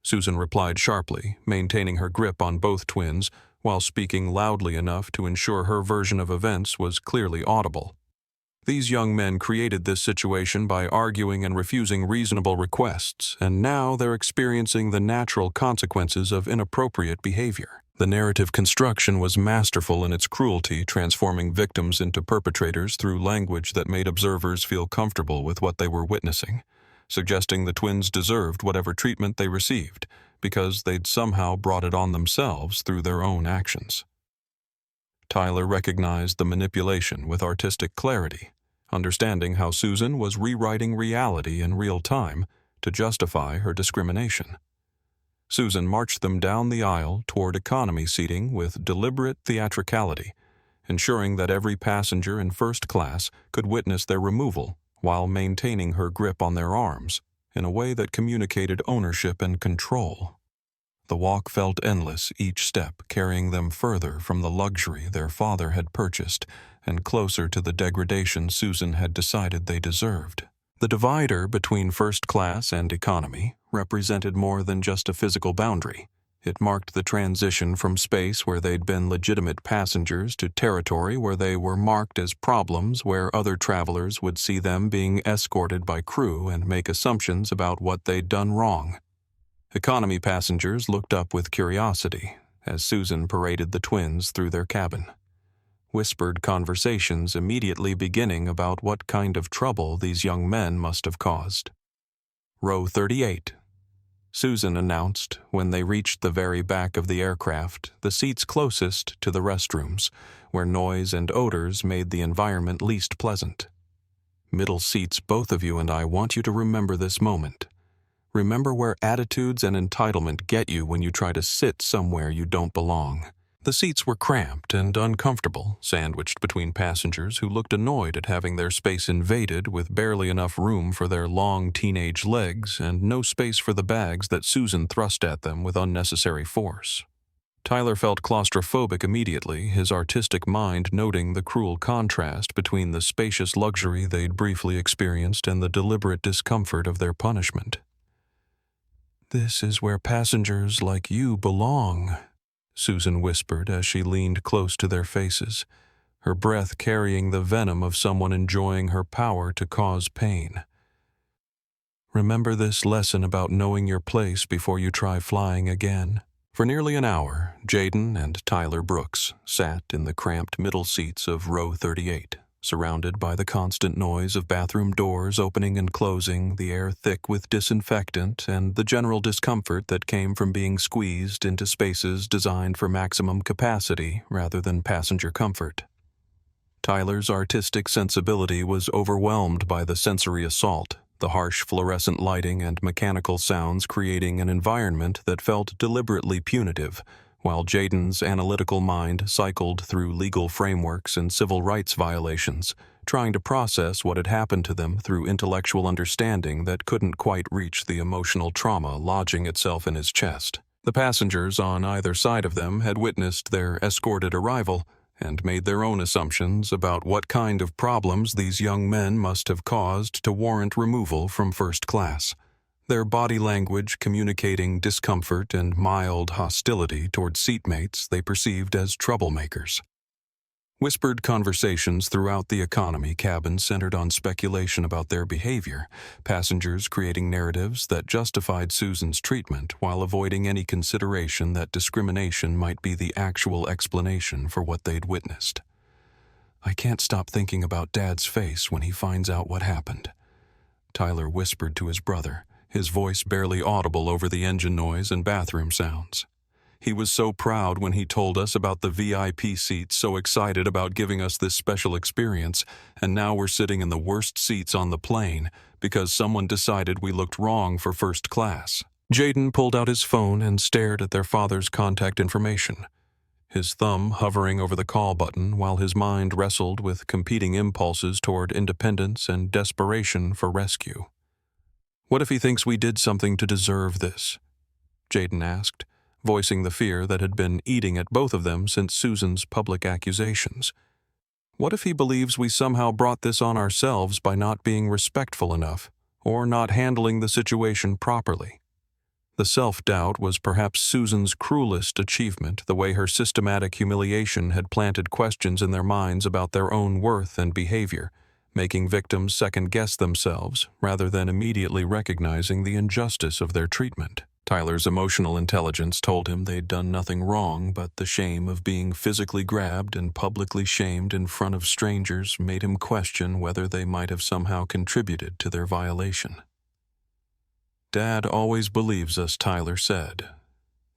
Susan replied sharply, maintaining her grip on both twins while speaking loudly enough to ensure her version of events was clearly audible. These young men created this situation by arguing and refusing reasonable requests, and now they're experiencing the natural consequences of inappropriate behavior. The narrative construction was masterful in its cruelty, transforming victims into perpetrators through language that made observers feel comfortable with what they were witnessing, suggesting the twins deserved whatever treatment they received, because they'd somehow brought it on themselves through their own actions. Tyler recognized the manipulation with artistic clarity, understanding how Susan was rewriting reality in real time to justify her discrimination. Susan marched them down the aisle toward economy seating with deliberate theatricality, ensuring that every passenger in first class could witness their removal while maintaining her grip on their arms in a way that communicated ownership and control. The walk felt endless, each step carrying them further from the luxury their father had purchased and closer to the degradation Susan had decided they deserved. The divider between first class and economy represented more than just a physical boundary. It marked the transition from space where they'd been legitimate passengers to territory where they were marked as problems, where other travelers would see them being escorted by crew and make assumptions about what they'd done wrong. Economy passengers looked up with curiosity as Susan paraded the twins through their cabin, whispered conversations immediately beginning about what kind of trouble these young men must have caused. "Row 38, Susan announced when they reached the very back of the aircraft, the seats closest to the restrooms, where noise and odors made the environment least pleasant. "Middle seats, both of you, and I want you to remember this moment. Remember where attitudes and entitlement get you when you try to sit somewhere you don't belong." The seats were cramped and uncomfortable, sandwiched between passengers who looked annoyed at having their space invaded with barely enough room for their long teenage legs and no space for the bags that Susan thrust at them with unnecessary force. Tyler felt claustrophobic immediately, his artistic mind noting the cruel contrast between the spacious luxury they'd briefly experienced and the deliberate discomfort of their punishment. "This is where passengers like you belong," Susan whispered as she leaned close to their faces, her breath carrying the venom of someone enjoying her power to cause pain. Remember this lesson about knowing your place before you try flying again. For nearly an hour, Jayden and Tyler Brooks sat in the cramped middle seats of row 38, surrounded by the constant noise of bathroom doors opening and closing, the air thick with disinfectant, and the general discomfort that came from being squeezed into spaces designed for maximum capacity rather than passenger comfort. Tyler's artistic sensibility was overwhelmed by the sensory assault, the harsh fluorescent lighting and mechanical sounds creating an environment that felt deliberately punitive, while Jayden's analytical mind cycled through legal frameworks and civil rights violations, trying to process what had happened to them through intellectual understanding that couldn't quite reach the emotional trauma lodging itself in his chest. The passengers on either side of them had witnessed their escorted arrival and made their own assumptions about what kind of problems these young men must have caused to warrant removal from first class, their body language communicating discomfort and mild hostility toward seatmates they perceived as troublemakers. Whispered conversations throughout the economy cabin centered on speculation about their behavior, passengers creating narratives that justified Susan's treatment while avoiding any consideration that discrimination might be the actual explanation for what they'd witnessed. "I can't stop thinking about Dad's face when he finds out what happened," Tyler whispered to his brother, his voice barely audible over the engine noise and bathroom sounds. He was so proud when he told us about the VIP seats, so excited about giving us this special experience, and now we're sitting in the worst seats on the plane because someone decided we looked wrong for first class. Jayden pulled out his phone and stared at their father's contact information, his thumb hovering over the call button while his mind wrestled with competing impulses toward independence and desperation for rescue. "What if he thinks we did something to deserve this?" Jayden asked, voicing the fear that had been eating at both of them since Susan's public accusations. "What if he believes we somehow brought this on ourselves by not being respectful enough, or not handling the situation properly?" The self-doubt was perhaps Susan's cruelest achievement, the way her systematic humiliation had planted questions in their minds about their own worth and behavior, making victims second-guess themselves rather than immediately recognizing the injustice of their treatment. Tyler's emotional intelligence told him they'd done nothing wrong, but the shame of being physically grabbed and publicly shamed in front of strangers made him question whether they might have somehow contributed to their violation. "Dad always believes us," Tyler said,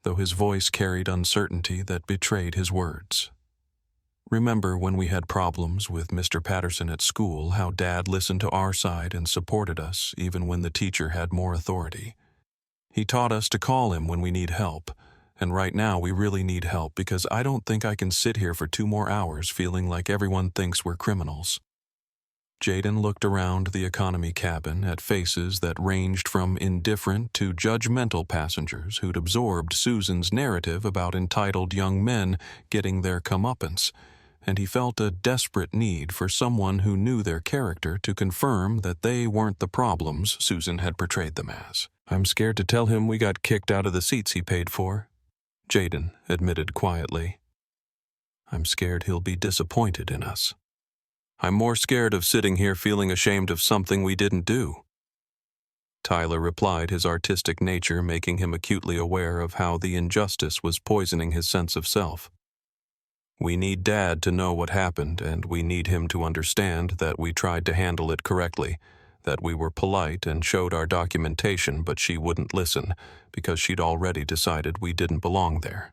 though his voice carried uncertainty that betrayed his words. "Remember when we had problems with Mr. Patterson at school, how Dad listened to our side and supported us even when the teacher had more authority. He taught us to call him when we need help, and right now we really need help because I don't think I can sit here for 2 more hours feeling like everyone thinks we're criminals." Jayden looked around the economy cabin at faces that ranged from indifferent to judgmental passengers who'd absorbed Susan's narrative about entitled young men getting their comeuppance, and he felt a desperate need for someone who knew their character to confirm that they weren't the problems Susan had portrayed them as. "I'm scared to tell him we got kicked out of the seats he paid for," Jayden admitted quietly. "I'm scared he'll be disappointed in us. I'm more scared of sitting here feeling ashamed of something we didn't do," Tyler replied, his artistic nature making him acutely aware of how the injustice was poisoning his sense of self. "We need Dad to know what happened, and we need him to understand that we tried to handle it correctly, that we were polite and showed our documentation, but she wouldn't listen because she'd already decided we didn't belong there."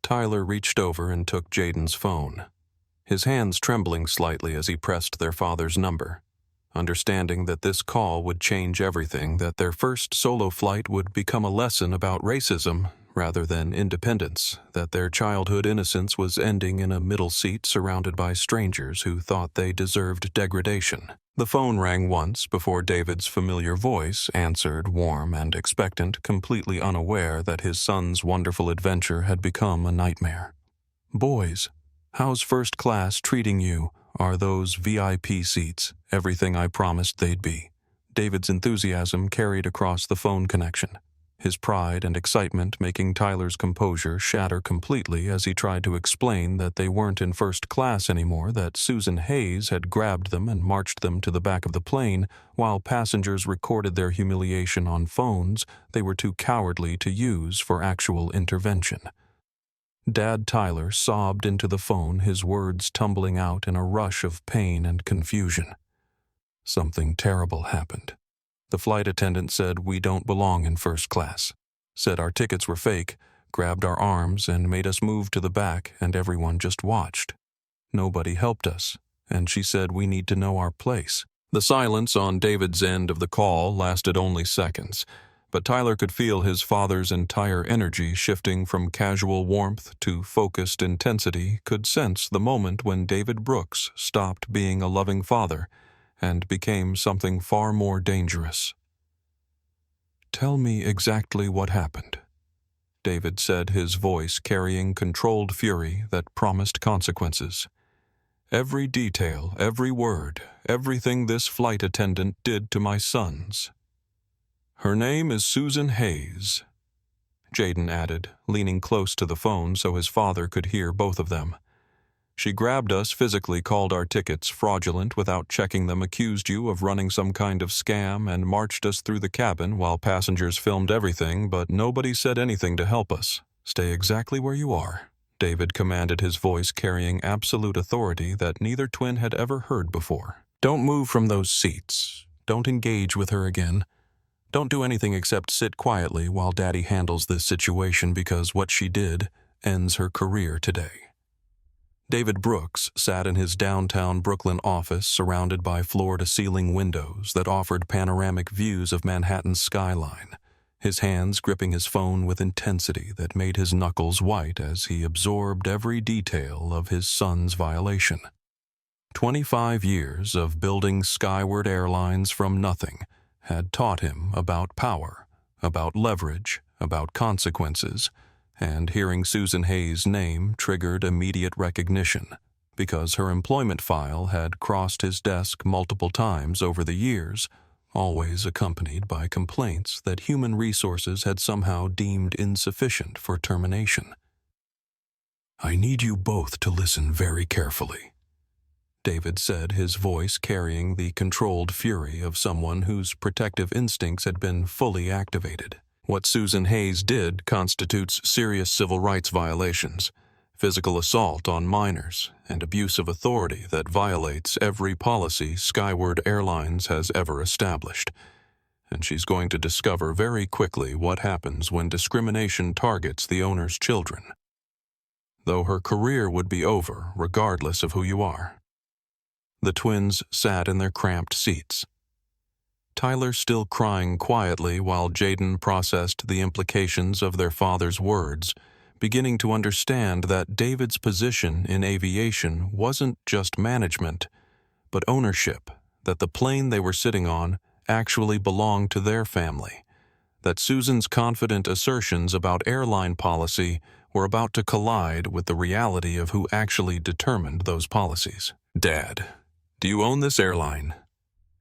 Tyler reached over and took Jayden's phone, his hands trembling slightly as he pressed their father's number, understanding that this call would change everything, that their first solo flight would become a lesson about racism rather than independence, that their childhood innocence was ending in a middle seat surrounded by strangers who thought they deserved degradation. The phone rang once before David's familiar voice answered, warm and expectant, completely unaware that his son's wonderful adventure had become a nightmare. "Boys, how's first class treating you? Are those VIP seats everything I promised they'd be?" David's enthusiasm carried across the phone connection, his pride and excitement making Tyler's composure shatter completely as he tried to explain that they weren't in first class anymore, that Susan Hayes had grabbed them and marched them to the back of the plane while passengers recorded their humiliation on phones they were too cowardly to use for actual intervention. Dad Tyler sobbed into the phone, his words tumbling out in a rush of pain and confusion. Something terrible happened. The flight attendant said we don't belong in first class, said our tickets were fake, grabbed our arms and made us move to the back, and everyone just watched. Nobody helped us, and she said we need to know our place. The silence on David's end of the call lasted only seconds, but Tyler could feel his father's entire energy shifting from casual warmth to focused intensity, could sense the moment when David Brooks stopped being a loving father and became something far more dangerous. "Tell me exactly what happened," David said, his voice carrying controlled fury that promised consequences. "Every detail, every word, everything this flight attendant did to my sons." "Her name is Susan Hayes," Jayden added, leaning close to the phone so his father could hear both of them. "She grabbed us, physically called our tickets fraudulent without checking them, accused you of running some kind of scam, and marched us through the cabin while passengers filmed everything, but nobody said anything to help us. Stay exactly where you are," David commanded, his voice carrying absolute authority that neither twin had ever heard before. "Don't move from those seats. Don't engage with her again. Don't do anything except sit quietly while Daddy handles this situation, because what she did ends her career today." David Brooks sat in his downtown Brooklyn office surrounded by floor-to-ceiling windows that offered panoramic views of Manhattan's skyline, his hands gripping his phone with intensity that made his knuckles white as he absorbed every detail of his son's violation. 25 years of building Skyward Airlines from nothing had taught him about power, about leverage, about consequences, and hearing Susan Hayes' name triggered immediate recognition, because her employment file had crossed his desk multiple times over the years, always accompanied by complaints that human resources had somehow deemed insufficient for termination. "I need you both to listen very carefully," David said, his voice carrying the controlled fury of someone whose protective instincts had been fully activated. "What Susan Hayes did constitutes serious civil rights violations, physical assault on minors, and abuse of authority that violates every policy Skyward Airlines has ever established. And she's going to discover very quickly what happens when discrimination targets the owner's children. Though her career would be over regardless of who you are." The twins sat in their cramped seats, Tyler still crying quietly while Jayden processed the implications of their father's words, beginning to understand that David's position in aviation wasn't just management, but ownership, that the plane they were sitting on actually belonged to their family, that Susan's confident assertions about airline policy were about to collide with the reality of who actually determined those policies. "Dad, do you own this airline?"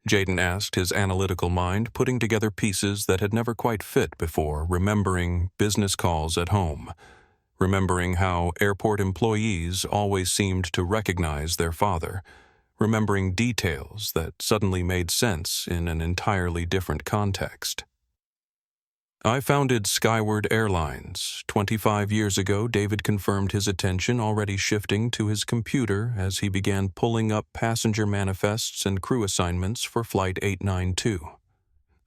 Jayden asked, his analytical mind putting together pieces that had never quite fit before, remembering business calls at home, remembering how airport employees always seemed to recognize their father, remembering details that suddenly made sense in an entirely different context. "I founded Skyward Airlines. 25 years ago," David confirmed, his attention already shifting to his computer as he began pulling up passenger manifests and crew assignments for Flight 892.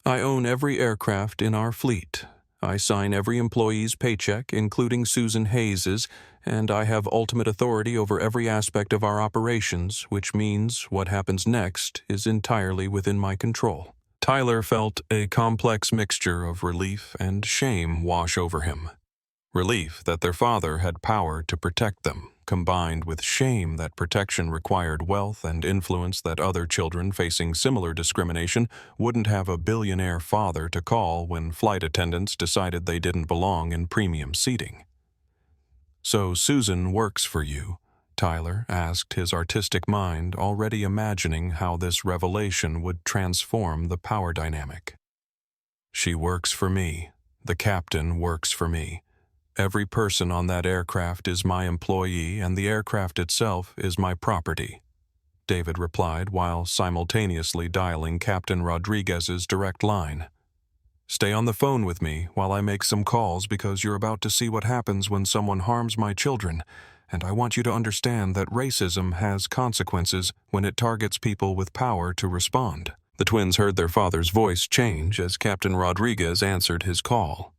"I own every aircraft in our fleet. I sign every employee's paycheck, including Susan Hayes's, and I have ultimate authority over every aspect of our operations, which means what happens next is entirely within my control." Tyler felt a complex mixture of relief and shame wash over him. Relief that their father had power to protect them, combined with shame that protection required wealth and influence, that other children facing similar discrimination wouldn't have a billionaire father to call when flight attendants decided they didn't belong in premium seating. "So Susan works for you?" Tyler asked, his artistic mind already imagining how this revelation would transform the power dynamic. "She works for me," The captain works for me. Every person on that aircraft is my employee, and the aircraft itself is my property," David replied while simultaneously dialing Captain Rodriguez's direct line. "Stay on the phone with me while I make some calls because you're about to see what happens when someone harms my children, and I want you to understand that racism has consequences when it targets people with power to respond." The twins heard their father's voice change as Captain Rodriguez answered his call,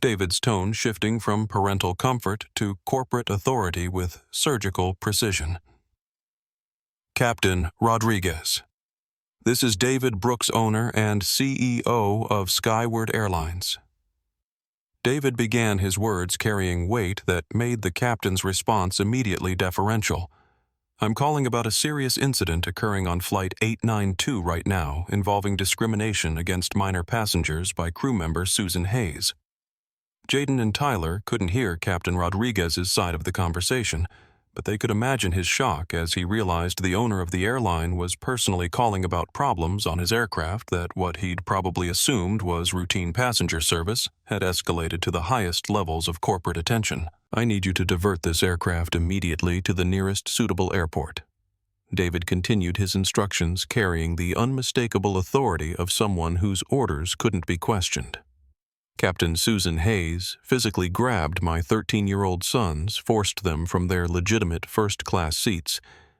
David's tone shifting from parental comfort to corporate authority with surgical precision. "Captain Rodriguez, this is David Brooks, owner and CEO of Skyward Airlines." David began his words carrying weight that made the captain's response immediately deferential. "I'm calling about a serious incident occurring on Flight 892 right now involving discrimination against minor passengers by crew member Susan Hayes." Jayden and Tyler couldn't hear Captain Rodriguez's side of the conversation, but they could imagine his shock as he realized the owner of the airline was personally calling about problems on his aircraft that what he'd probably assumed was routine passenger service had escalated to the highest levels of corporate attention. "I need you to divert this aircraft immediately to the nearest suitable airport." David continued his instructions carrying the unmistakable authority of someone whose orders couldn't be questioned. Captain Susan Hayes physically grabbed my 13-year-old sons, forced them from their legitimate first-class seats,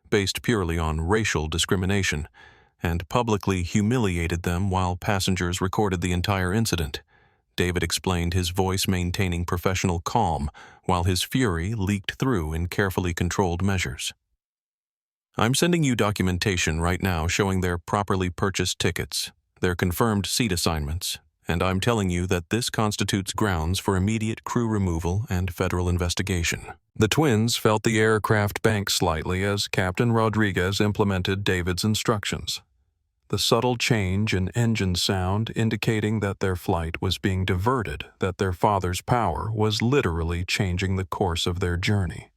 based purely on racial discrimination, and publicly humiliated them while passengers recorded the entire incident. David explained, his voice maintaining professional calm, while his fury leaked through in carefully controlled measures. "I'm sending you documentation right now showing their properly purchased tickets, their confirmed seat assignments, and I'm telling you that this constitutes grounds for immediate crew removal and federal investigation." The twins felt the aircraft bank slightly as Captain Rodriguez implemented David's instructions, the subtle change in engine sound indicating that their flight was being diverted, that their father's power was literally changing the course of their journey.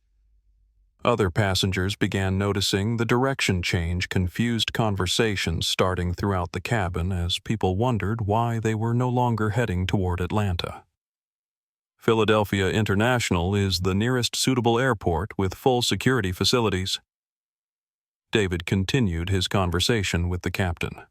Other passengers began noticing the direction change, confused conversations starting throughout the cabin as people wondered why they were no longer heading toward Atlanta. "Philadelphia International is the nearest suitable airport with full security facilities." David continued his conversation with the captain.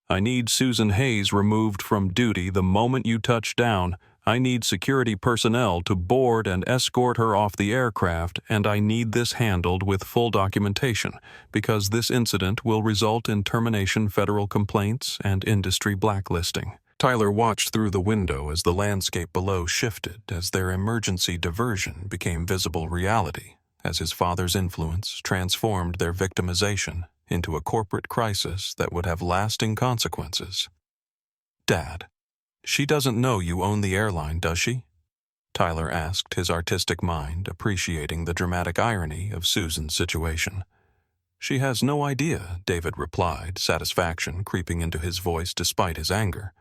"I need Susan Hayes removed from duty the moment you touch down. I need security personnel to board and escort her off the aircraft, and I need this handled with full documentation, because this incident will result in termination federal complaints and industry blacklisting." Tyler watched through the window as the landscape below shifted, as their emergency diversion became visible reality, as his father's influence transformed their victimization into a corporate crisis that would have lasting consequences. "Dad, she doesn't know you own the airline, does she?" Tyler asked, his artistic mind appreciating the dramatic irony of Susan's situation. "She has no idea," David replied, satisfaction creeping into his voice despite his anger.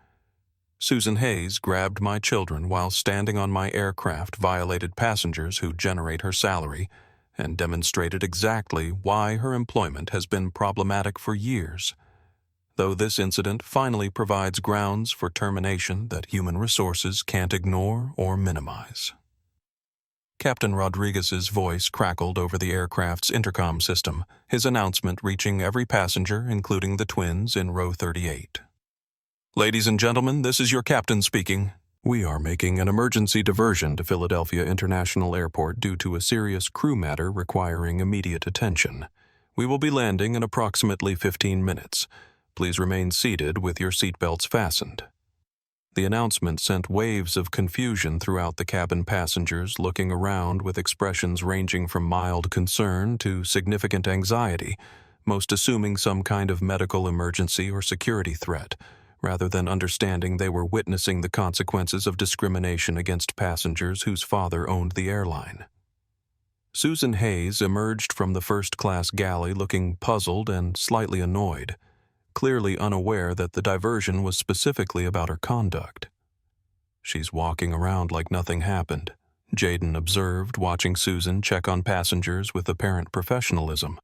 "Susan Hayes grabbed my children while standing on my aircraft, violated passengers who generate her salary, and demonstrated exactly why her employment has been problematic for years. Though this incident finally provides grounds for termination that human resources can't ignore or minimize." Captain Rodriguez's voice crackled over the aircraft's intercom system, his announcement reaching every passenger, including the twins in row 38. "Ladies and gentlemen, this is your captain speaking. We are making an emergency diversion to Philadelphia International Airport due to a serious crew matter requiring immediate attention. We will be landing in approximately 15 minutes. Please remain seated with your seatbelts fastened." The announcement sent waves of confusion throughout the cabin, passengers looking around with expressions ranging from mild concern to significant anxiety, most assuming some kind of medical emergency or security threat, rather than understanding they were witnessing the consequences of discrimination against passengers whose father owned the airline. Susan Hayes emerged from the first-class galley looking puzzled and slightly annoyed, clearly unaware that the diversion was specifically about her conduct. "She's walking around like nothing happened," Jayden observed, watching Susan check on passengers with apparent professionalism.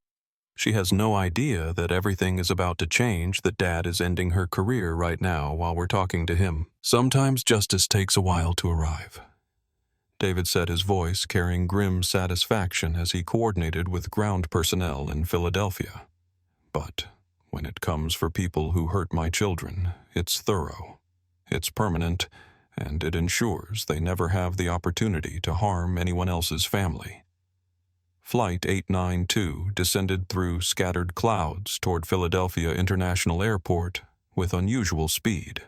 She has no idea that everything is about to change, that Dad is ending her career right now while we're talking to him. Sometimes justice takes a while to arrive. David said, his voice carrying grim satisfaction as he coordinated with ground personnel in Philadelphia. But when it comes for people who hurt my children, it's thorough, it's permanent, and it ensures they never have the opportunity to harm anyone else's family. Flight 892 descended through scattered clouds toward Philadelphia International Airport with unusual speed.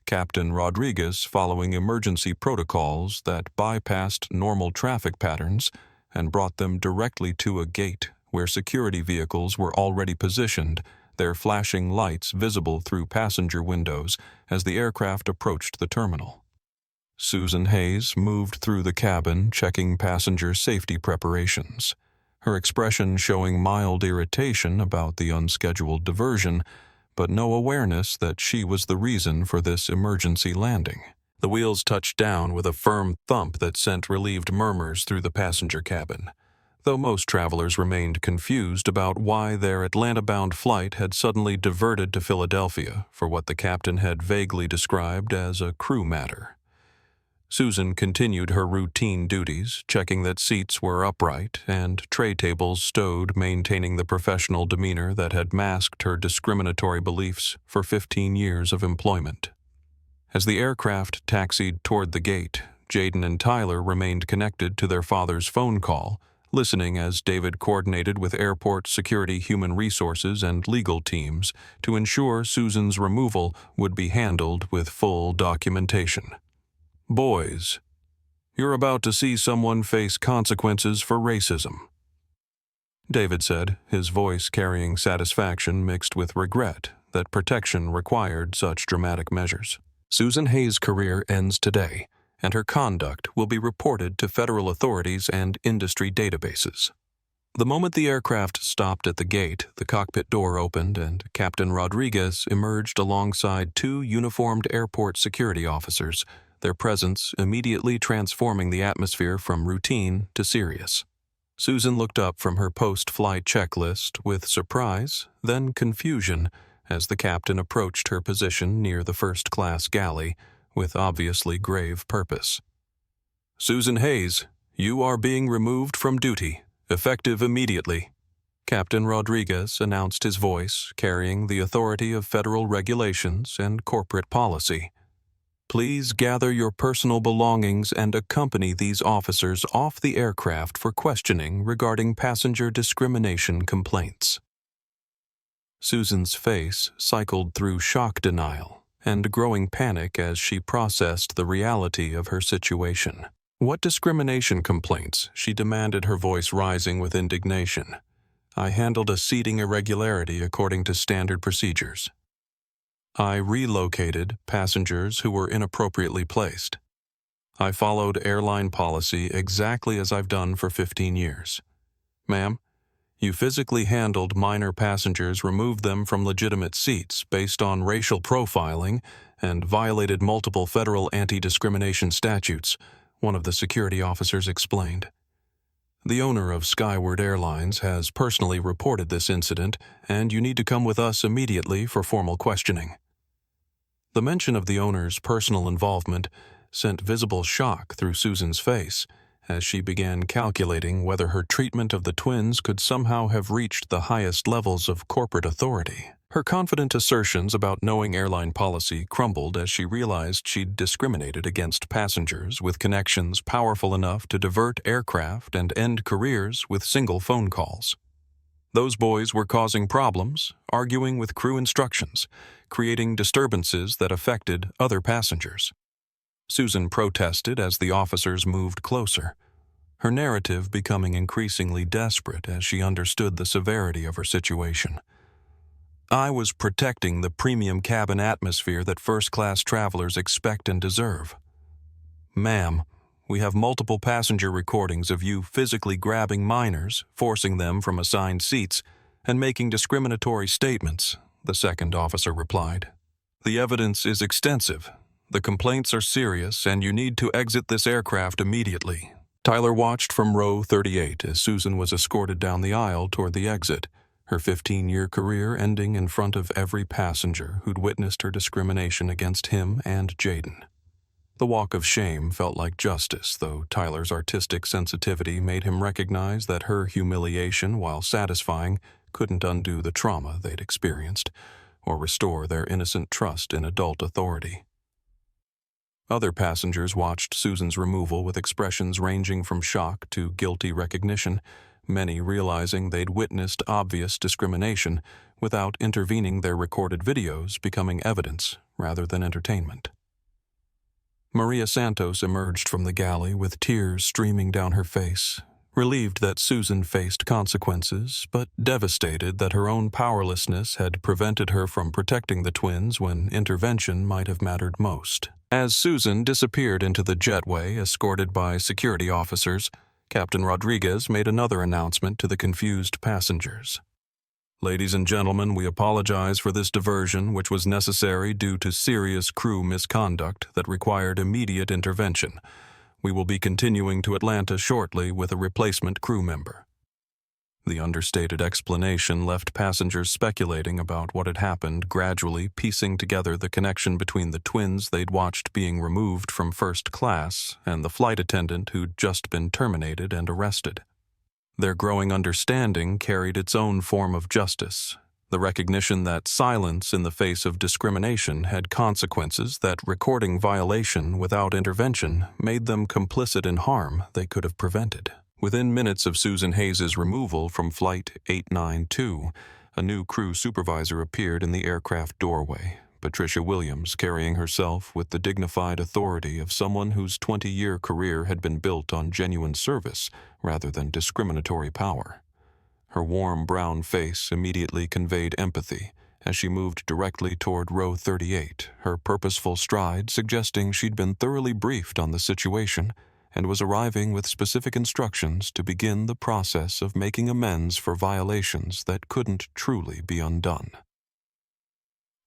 Captain Rodriguez following emergency protocols that bypassed normal traffic patterns and brought them directly to a gate where security vehicles were already positioned, their flashing lights visible through passenger windows as the aircraft approached the terminal. Susan Hayes moved through the cabin, checking passenger safety preparations, her expression showing mild irritation about the unscheduled diversion, but no awareness that she was the reason for this emergency landing. The wheels touched down with a firm thump that sent relieved murmurs through the passenger cabin, though most travelers remained confused about why their Atlanta-bound flight had suddenly diverted to Philadelphia for what the captain had vaguely described as a crew matter. Susan continued her routine duties, checking that seats were upright and tray tables stowed, maintaining the professional demeanor that had masked her discriminatory beliefs for 15 years of employment. As the aircraft taxied toward the gate, Jayden and Tyler remained connected to their father's phone call, listening as David coordinated with airport security, human resources, and legal teams to ensure Susan's removal would be handled with full documentation. "Boys, you're about to see someone face consequences for racism," David said, his voice carrying satisfaction mixed with regret that protection required such dramatic measures. Susan Hayes' career ends today, and her conduct will be reported to federal authorities and industry databases. The moment the aircraft stopped at the gate, the cockpit door opened and Captain Rodriguez emerged alongside two uniformed airport security officers, their presence immediately transforming the atmosphere from routine to serious. Susan looked up from her post-flight checklist with surprise, then confusion, as the captain approached her position near the first-class galley with obviously grave purpose. "Susan Hayes, you are being removed from duty, effective immediately," Captain Rodriguez announced, his voice carrying the authority of federal regulations and corporate policy. "Please gather your personal belongings and accompany these officers off the aircraft for questioning regarding passenger discrimination complaints." Susan's face cycled through shock denial and growing panic as she processed the reality of her situation. "What discrimination complaints?" she demanded, her voice rising with indignation. "I handled a seating irregularity according to standard procedures. I relocated passengers who were inappropriately placed. I followed airline policy exactly as I've done for 15 years. Ma'am, you physically handled minor passengers, removed them from legitimate seats based on racial profiling, and violated multiple federal anti-discrimination statutes," one of the security officers explained. "The owner of Skyward Airlines has personally reported this incident, and you need to come with us immediately for formal questioning." The mention of the owner's personal involvement sent visible shock through Susan's face as she began calculating whether her treatment of the twins could somehow have reached the highest levels of corporate authority. Her confident assertions about knowing airline policy crumbled as she realized she'd discriminated against passengers with connections powerful enough to divert aircraft and end careers with single phone calls. Those boys were causing problems, arguing with crew instructions, creating disturbances that affected other passengers. Susan protested as the officers moved closer, her narrative becoming increasingly desperate as she understood the severity of her situation. "I was protecting the premium cabin atmosphere that first-class travelers expect and deserve. Ma'am, we have multiple passenger recordings of you physically grabbing minors, forcing them from assigned seats, and making discriminatory statements," the second officer replied. "The evidence is extensive. The complaints are serious, and you need to exit this aircraft immediately." Tyler watched from row 38 as Susan was escorted down the aisle toward the exit, her 15-year career ending in front of every passenger who'd witnessed her discrimination against him and Jayden. The walk of shame felt like justice, though Tyler's artistic sensitivity made him recognize that her humiliation, while satisfying, couldn't undo the trauma they'd experienced or restore their innocent trust in adult authority. Other passengers watched Susan's removal with expressions ranging from shock to guilty recognition, many realizing they'd witnessed obvious discrimination without intervening, their recorded videos becoming evidence rather than entertainment. Maria Santos emerged from the galley with tears streaming down her face, relieved that Susan faced consequences, but devastated that her own powerlessness had prevented her from protecting the twins when intervention might have mattered most. As Susan disappeared into the jetway, escorted by security officers, Captain Rodriguez made another announcement to the confused passengers. "Ladies and gentlemen, we apologize for this diversion, which was necessary due to serious crew misconduct that required immediate intervention. We will be continuing to Atlanta shortly with a replacement crew member." The understated explanation left passengers speculating about what had happened, gradually piecing together the connection between the twins they'd watched being removed from first class and the flight attendant who'd just been terminated and arrested. Their growing understanding carried its own form of justice, the recognition that silence in the face of discrimination had consequences, that recording violation without intervention made them complicit in harm they could have prevented. Within minutes of Susan Hayes' removal from Flight 892, a new crew supervisor appeared in the aircraft doorway, Patricia Williams carrying herself with the dignified authority of someone whose 20-year career had been built on genuine service rather than discriminatory power. Her warm brown face immediately conveyed empathy as she moved directly toward row 38, her purposeful stride suggesting she'd been thoroughly briefed on the situation and was arriving with specific instructions to begin the process of making amends for violations that couldn't truly be undone.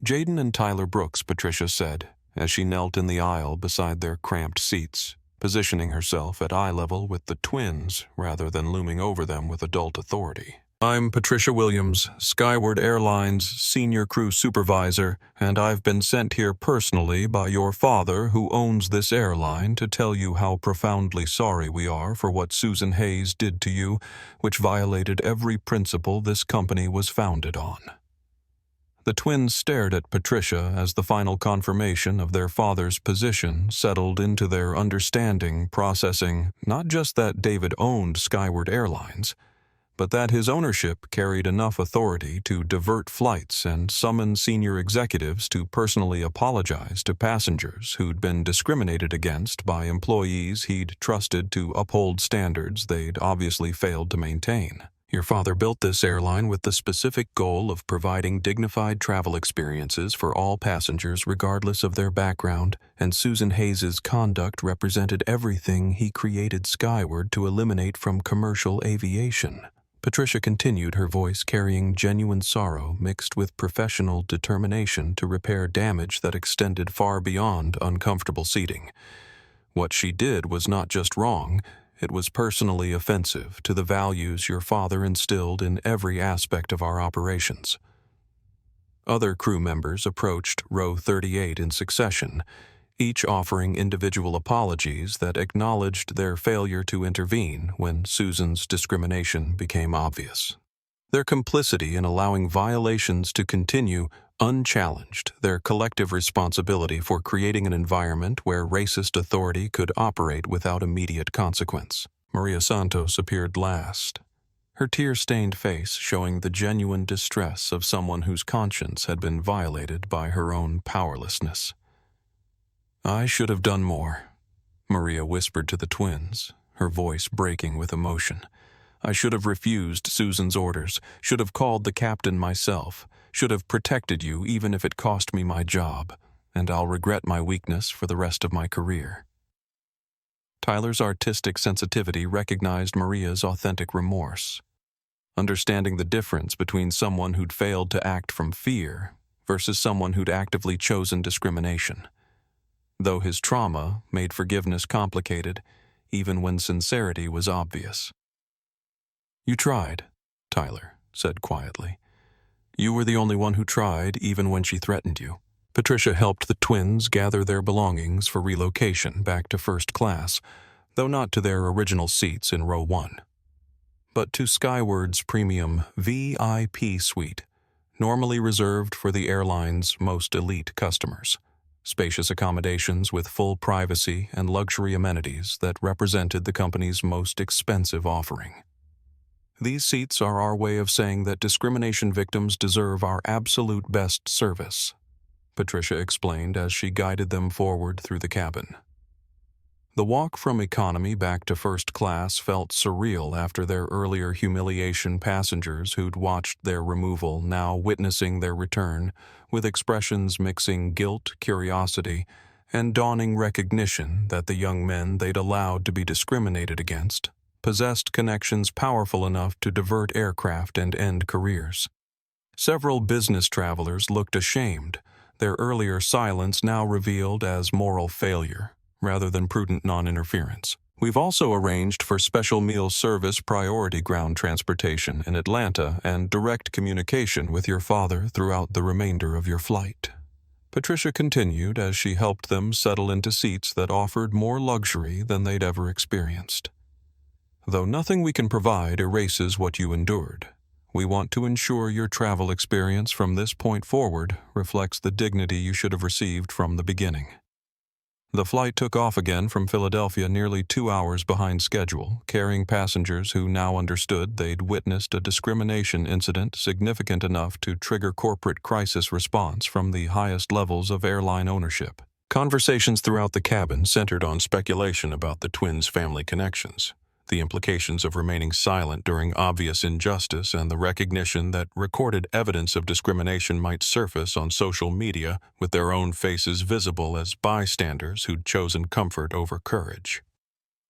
"Jayden and Tyler Brooks," Patricia said, as she knelt in the aisle beside their cramped seats, positioning herself at eye level with the twins rather than looming over them with adult authority. "I'm Patricia Williams, Skyward Airlines Senior Crew Supervisor, and I've been sent here personally by your father, who owns this airline, to tell you how profoundly sorry we are for what Susan Hayes did to you, which violated every principle this company was founded on." The twins stared at Patricia as the final confirmation of their father's position settled into their understanding, processing not just that David owned Skyward Airlines, but that his ownership carried enough authority to divert flights and summon senior executives to personally apologize to passengers who'd been discriminated against by employees he'd trusted to uphold standards they'd obviously failed to maintain. "Your father built this airline with the specific goal of providing dignified travel experiences for all passengers regardless of their background, and Susan Hayes' conduct represented everything he created Skyward to eliminate from commercial aviation." Patricia continued, her voice carrying genuine sorrow mixed with professional determination to repair damage that extended far beyond uncomfortable seating. "What she did was not just wrong, it was personally offensive to the values your father instilled in every aspect of our operations." Other crew members approached row 38 in succession, each offering individual apologies that acknowledged their failure to intervene when Susan's discrimination became obvious. Their complicity in allowing violations to continue unchallenged, their collective responsibility for creating an environment where racist authority could operate without immediate consequence. Maria Santos appeared last, her tear-stained face showing the genuine distress of someone whose conscience had been violated by her own powerlessness. "I should have done more," Maria whispered to the twins, her voice breaking with emotion. "I should have refused Susan's orders, should have called the captain myself, should have protected you even if it cost me my job, and I'll regret my weakness for the rest of my career." Tyler's artistic sensitivity recognized Maria's authentic remorse, understanding the difference between someone who'd failed to act from fear versus someone who'd actively chosen discrimination. Though his trauma made forgiveness complicated, even when sincerity was obvious. "You tried, Tyler," said quietly. "You were the only one who tried, even when she threatened you." Patricia helped the twins gather their belongings for relocation back to first class, though not to their original seats in row 1, but to Skyward's premium VIP suite, normally reserved for the airline's most elite customers. Spacious accommodations with full privacy and luxury amenities that represented the company's most expensive offering. These seats are our way of saying that discrimination victims deserve our absolute best service, Patricia explained as she guided them forward through the cabin. The walk from economy back to first class felt surreal after their earlier humiliation. Passengers who'd watched their removal now witnessing their return, with expressions mixing guilt, curiosity, and dawning recognition that the young men they'd allowed to be discriminated against possessed connections powerful enough to divert aircraft and end careers. Several business travelers looked ashamed, their earlier silence now revealed as moral failure, rather than prudent non-interference. We've also arranged for special meal service priority ground transportation in Atlanta and direct communication with your father throughout the remainder of your flight. Patricia continued as she helped them settle into seats that offered more luxury than they'd ever experienced. Though nothing we can provide erases what you endured, we want to ensure your travel experience from this point forward reflects the dignity you should have received from the beginning. The flight took off again from Philadelphia nearly 2 hours behind schedule, carrying passengers who now understood they'd witnessed a discrimination incident significant enough to trigger corporate crisis response from the highest levels of airline ownership. Conversations throughout the cabin centered on speculation about the twins' family connections, the implications of remaining silent during obvious injustice, and the recognition that recorded evidence of discrimination might surface on social media with their own faces visible as bystanders who'd chosen comfort over courage.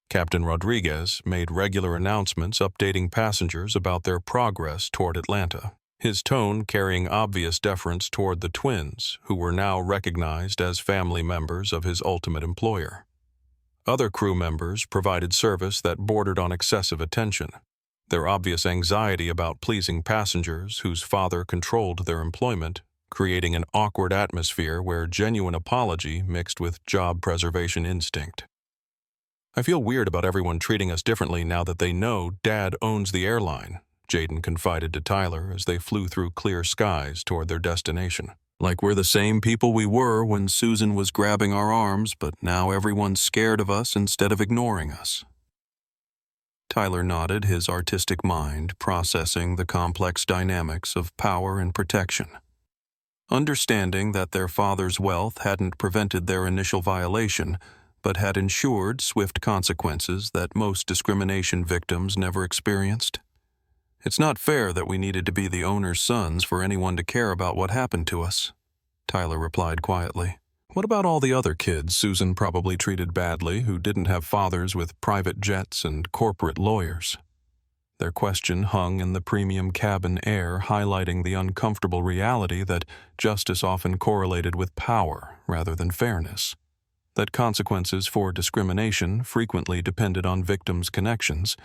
Captain Rodriguez made regular announcements updating passengers about their progress toward Atlanta, his tone carrying obvious deference toward the twins, who were now recognized as family members of his ultimate employer. Other crew members provided service that bordered on excessive attention, their obvious anxiety about pleasing passengers whose father controlled their employment, creating an awkward atmosphere where genuine apology mixed with job preservation instinct. "I feel weird about everyone treating us differently now that they know Dad owns the airline," Jayden confided to Tyler as they flew through clear skies toward their destination. "Like we're the same people we were when Susan was grabbing our arms, but now everyone's scared of us instead of ignoring us." Tyler nodded, his artistic mind processing the complex dynamics of power and protection. Understanding that their father's wealth hadn't prevented their initial violation, but had ensured swift consequences that most discrimination victims never experienced. "It's not fair that we needed to be the owner's sons for anyone to care about what happened to us," Tyler replied quietly. "What about all the other kids Susan probably treated badly who didn't have fathers with private jets and corporate lawyers?" Their question hung in the premium cabin air, highlighting the uncomfortable reality that justice often correlated with power rather than fairness, that consequences for discrimination frequently depended on victims' connections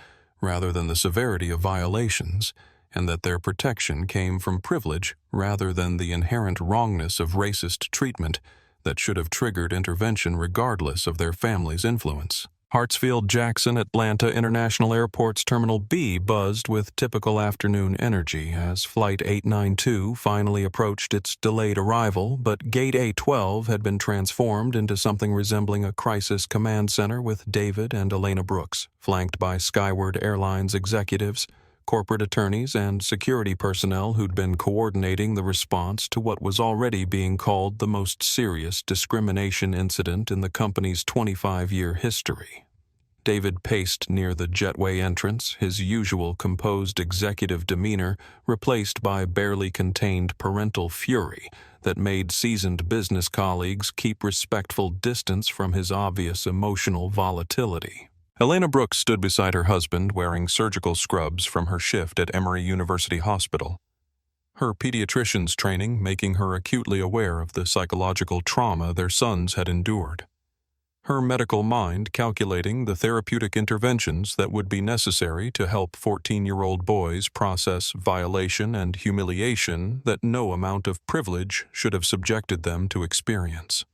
rather than the severity of violations, and that their protection came from privilege rather than the inherent wrongness of racist treatment that should have triggered intervention regardless of their family's influence. Hartsfield-Jackson Atlanta International Airport's Terminal B buzzed with typical afternoon energy as Flight 892 finally approached its delayed arrival, but Gate A12 had been transformed into something resembling a crisis command center with David and Elena Brooks, flanked by Skyward Airlines executives, corporate attorneys, and security personnel who'd been coordinating the response to what was already being called the most serious discrimination incident in the company's 25-year history. David paced near the jetway entrance, his usual composed executive demeanor replaced by barely contained parental fury that made seasoned business colleagues keep respectful distance from his obvious emotional volatility. Elena Brooks stood beside her husband wearing surgical scrubs from her shift at Emory University Hospital, her pediatrician's training making her acutely aware of the psychological trauma their sons had endured. her medical mind calculating the therapeutic interventions that would be necessary to help 14-year-old boys process violation and humiliation that no amount of privilege should have subjected them to experience.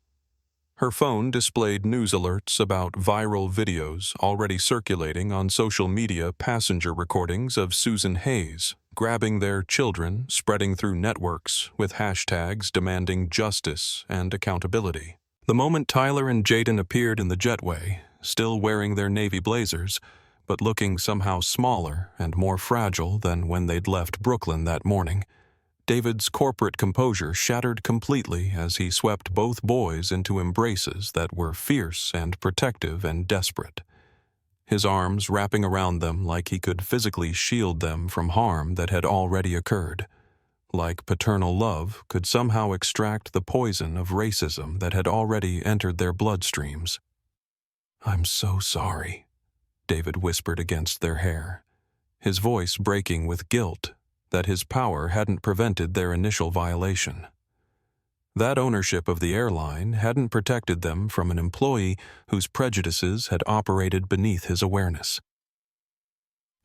Her phone displayed news alerts about viral videos already circulating on social media, passenger recordings of Susan Hayes grabbing their children, spreading through networks with hashtags demanding justice and accountability. The moment Tyler and Jayden appeared in the jetway, still wearing their navy blazers, but looking somehow smaller and more fragile than when they'd left Brooklyn that morning, David's corporate composure shattered completely as he swept both boys into embraces that were fierce and protective and desperate, his arms wrapping around them like he could physically shield them from harm that had already occurred, like paternal love could somehow extract the poison of racism that had already entered their bloodstreams. "I'm so sorry," David whispered against their hair, his voice breaking with guilt that his power hadn't prevented their initial violation. That ownership of the airline hadn't protected them from an employee whose prejudices had operated beneath his awareness.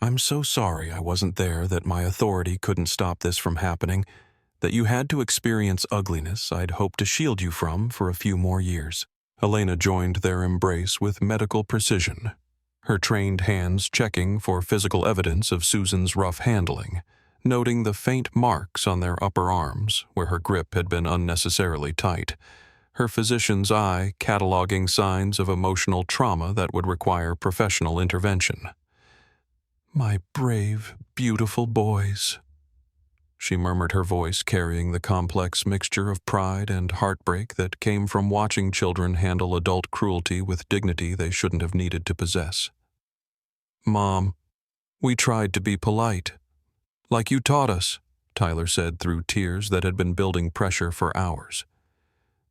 "I'm so sorry I wasn't there, that my authority couldn't stop this from happening, that you had to experience ugliness I'd hoped to shield you from for a few more years." Elena joined their embrace with medical precision, her trained hands checking for physical evidence of Susan's rough handling, noting the faint marks on their upper arms where her grip had been unnecessarily tight, her physician's eye cataloging signs of emotional trauma that would require professional intervention. "My brave, beautiful boys," she murmured, her voice carrying the complex mixture of pride and heartbreak that came from watching children handle adult cruelty with dignity they shouldn't have needed to possess. "Mom, we tried to be polite. Like you taught us," Tyler said through tears that had been building pressure for hours,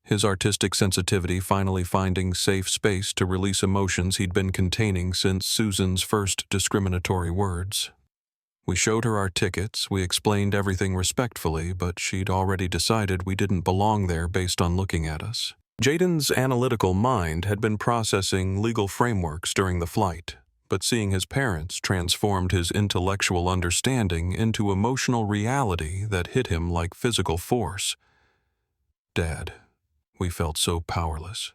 his artistic sensitivity finally finding safe space to release emotions he'd been containing since Susan's first discriminatory words. "We showed her our tickets, we explained everything respectfully, but she'd already decided we didn't belong there based on looking at us." Jayden's analytical mind had been processing legal frameworks during the flight, but seeing his parents transformed his intellectual understanding into emotional reality that hit him like physical force. "Dad, we felt so powerless."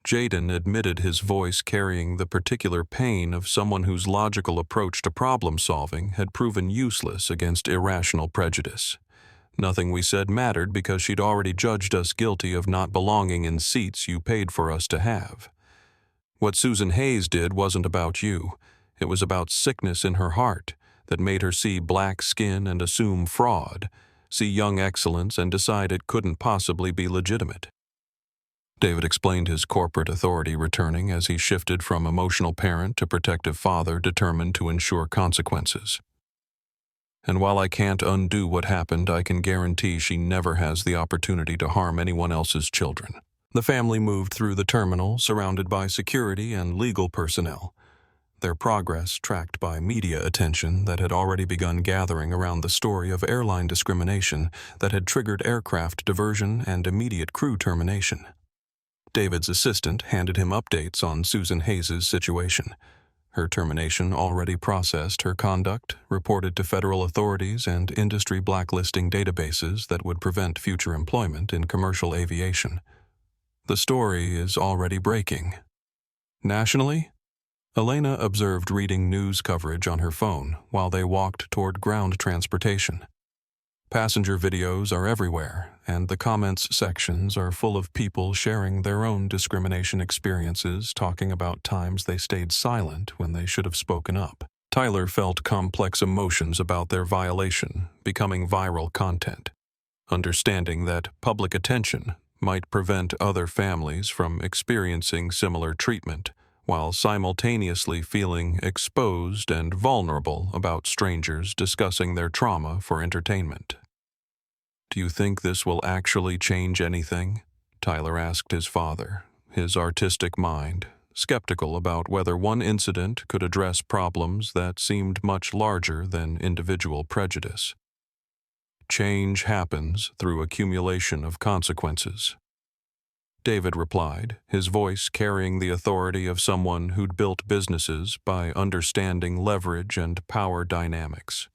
Jayden admitted, his voice carrying the particular pain of someone whose logical approach to problem-solving had proven useless against irrational prejudice. "Nothing we said mattered because she'd already judged us guilty of not belonging in seats you paid for us to have. What Susan Hayes did wasn't about you. It was about sickness in her heart that made her see black skin and assume fraud, see young excellence and decide it couldn't possibly be legitimate." David explained, his corporate authority returning as he shifted from emotional parent to protective father determined to ensure consequences. "And while I can't undo what happened, I can guarantee she never has the opportunity to harm anyone else's children." The family moved through the terminal, surrounded by security and legal personnel, their progress tracked by media attention that had already begun gathering around the story of airline discrimination that had triggered aircraft diversion and immediate crew termination. David's assistant handed him updates on Susan Hayes' situation. Her termination already processed, her conduct reported to federal authorities and industry blacklisting databases that would prevent future employment in commercial aviation. The story is already breaking. Nationally? Elena observed, reading news coverage on her phone while they walked toward ground transportation. Passenger videos are everywhere, and the comments sections are full of people sharing their own discrimination experiences, talking about times they stayed silent when they should have spoken up. Tyler felt complex emotions about their violation becoming viral content, understanding that public attention might prevent other families from experiencing similar treatment, while simultaneously feeling exposed and vulnerable about strangers discussing their trauma for entertainment. "Do you think this will actually change anything?" Tyler asked his father, his artistic mind skeptical about whether one incident could address problems that seemed much larger than individual prejudice. "Change happens through accumulation of consequences." David replied, his voice carrying the authority of someone who'd built businesses by understanding leverage and power dynamics.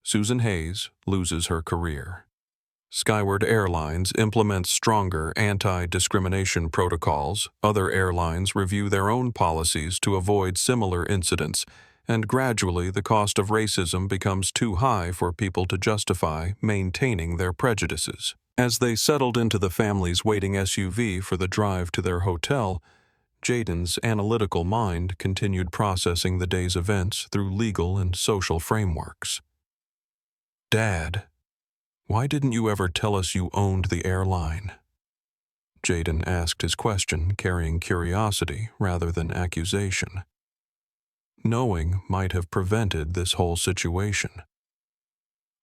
Susan Hayes loses her career. Skyward Airlines implements stronger anti-discrimination protocols. Other airlines review their own policies to avoid similar incidents, and gradually the cost of racism becomes too high for people to justify maintaining their prejudices. As they settled into the family's waiting SUV for the drive to their hotel, Jayden's analytical mind continued processing the day's events through legal and social frameworks. "Dad, why didn't you ever tell us you owned the airline?" Jayden asked his question carrying curiosity rather than accusation. Knowing might have prevented this whole situation.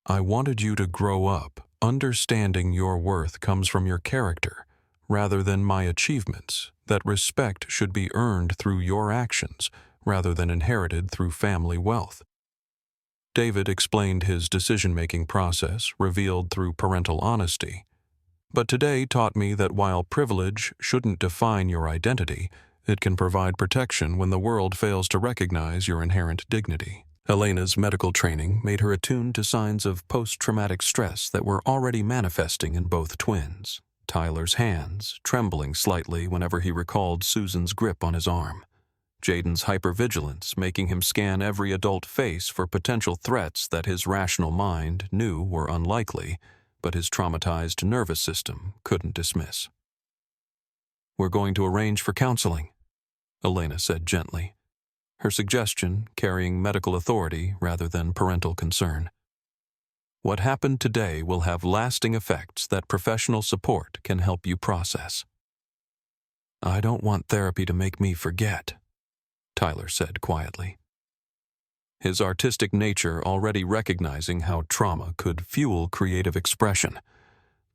"I wanted you to grow up understanding your worth comes from your character rather than my achievements, that respect should be earned through your actions rather than inherited through family wealth." David explained his decision-making process, revealed through parental honesty. "But today taught me that while privilege shouldn't define your identity, it can provide protection when the world fails to recognize your inherent dignity." Elena's medical training made her attuned to signs of post-traumatic stress that were already manifesting in both twins. Tyler's hands trembling slightly whenever he recalled Susan's grip on his arm. Jayden's hypervigilance making him scan every adult face for potential threats that his rational mind knew were unlikely, but his traumatized nervous system couldn't dismiss. "We're going to arrange for counseling," Elena said gently, her suggestion carrying medical authority rather than parental concern. "What happened today will have lasting effects that professional support can help you process." "I don't want therapy to make me forget," Tyler said quietly, his artistic nature already recognizing how trauma could fuel creative expression.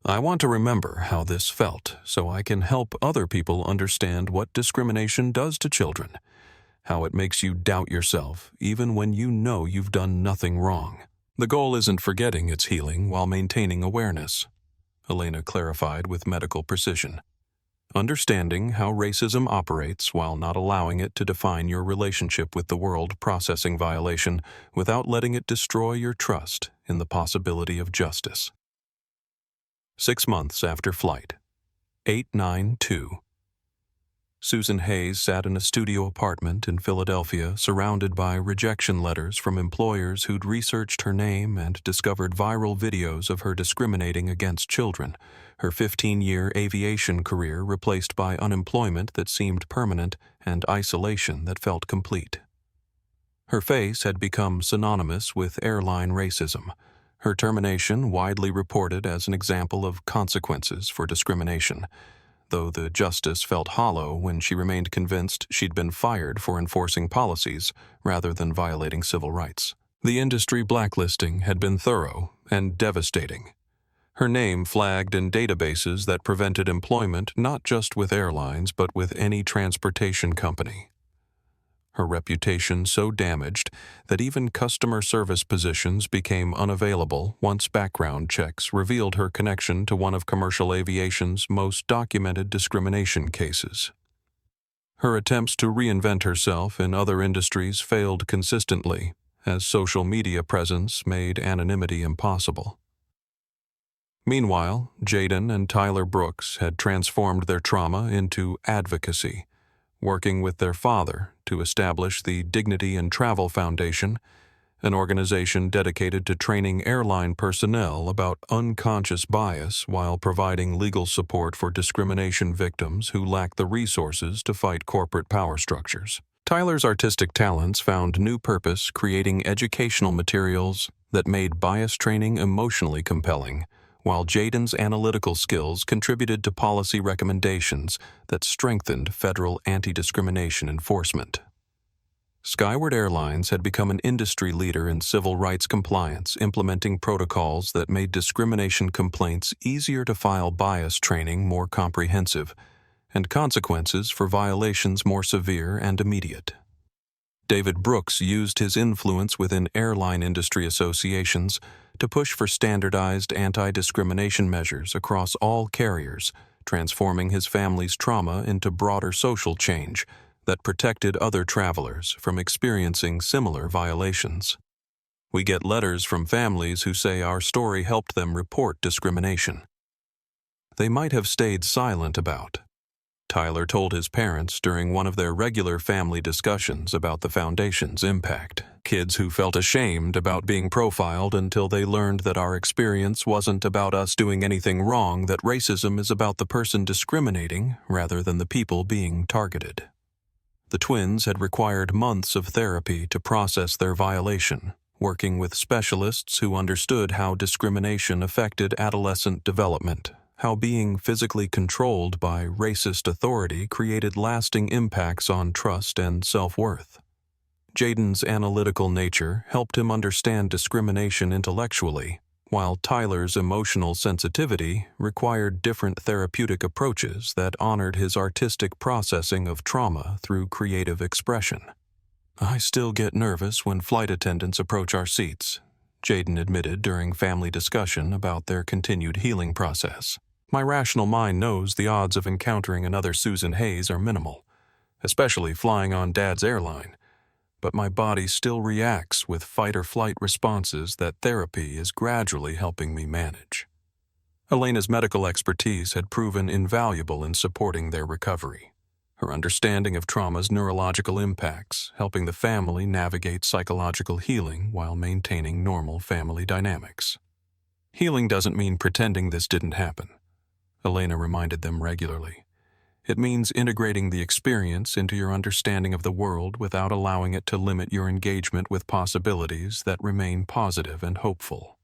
"I want to remember how this felt so I can help other people understand what discrimination does to children, how it makes you doubt yourself even when you know you've done nothing wrong. The goal isn't forgetting, it's healing while maintaining awareness," Elena clarified with medical precision. "Understanding how racism operates while not allowing it to define your relationship with the world, processing violation without letting it destroy your trust in the possibility of justice." 6 months after flight. 8/9/2. Susan Hayes sat in a studio apartment in Philadelphia surrounded by rejection letters from employers who'd researched her name and discovered viral videos of her discriminating against children, her 15-year aviation career replaced by unemployment that seemed permanent and isolation that felt complete. Her face had become synonymous with airline racism, her termination widely reported as an example of consequences for discrimination, though the justice felt hollow when she remained convinced she'd been fired for enforcing policies rather than violating civil rights. The industry blacklisting had been thorough and devastating. Her name flagged in databases that prevented employment not just with airlines but with any transportation company. Her reputation so damaged that even customer service positions became unavailable once background checks revealed her connection to one of commercial aviation's most documented discrimination cases. Her attempts to reinvent herself in other industries failed consistently, as social media presence made anonymity impossible. Meanwhile, Jayden and Tyler Brooks had transformed their trauma into advocacy, working with their father to establish the Dignity in Travel Foundation, an organization dedicated to training airline personnel about unconscious bias while providing legal support for discrimination victims who lack the resources to fight corporate power structures. Tyler's artistic talents found new purpose creating educational materials that made bias training emotionally compelling, while Jayden's analytical skills contributed to policy recommendations that strengthened federal anti-discrimination enforcement. Skyward Airlines had become an industry leader in civil rights compliance, implementing protocols that made discrimination complaints easier to file, bias training more comprehensive, and consequences for violations more severe and immediate. David Brooks used his influence within airline industry associations to push for standardized anti-discrimination measures across all carriers transforming his family's trauma into broader social change that protected other travelers from experiencing similar violations. We get letters from families who say our story helped them report discrimination they might have stayed silent about. Tyler told his parents during one of their regular family discussions about the Foundation's impact. Kids who felt ashamed about being profiled until they learned that our experience wasn't about us doing anything wrong, that racism is about the person discriminating rather than the people being targeted. The twins had required months of therapy to process their violation, working with specialists who understood how discrimination affected adolescent development, how being physically controlled by racist authority created lasting impacts on trust and self-worth. Jayden's analytical nature helped him understand discrimination intellectually, while Tyler's emotional sensitivity required different therapeutic approaches that honored his artistic processing of trauma through creative expression. "I still get nervous when flight attendants approach our seats," Jayden admitted during family discussion about their continued healing process. "My rational mind knows the odds of encountering another Susan Hayes are minimal, especially flying on Dad's airline, but my body still reacts with fight-or-flight responses that therapy is gradually helping me manage." Elena's medical expertise had proven invaluable in supporting their recovery, her understanding of trauma's neurological impacts, helping the family navigate psychological healing while maintaining normal family dynamics. "Healing doesn't mean pretending this didn't happen," Elena reminded them regularly. "It means integrating the experience into your understanding of the world without allowing it to limit your engagement with possibilities that remain positive and hopeful."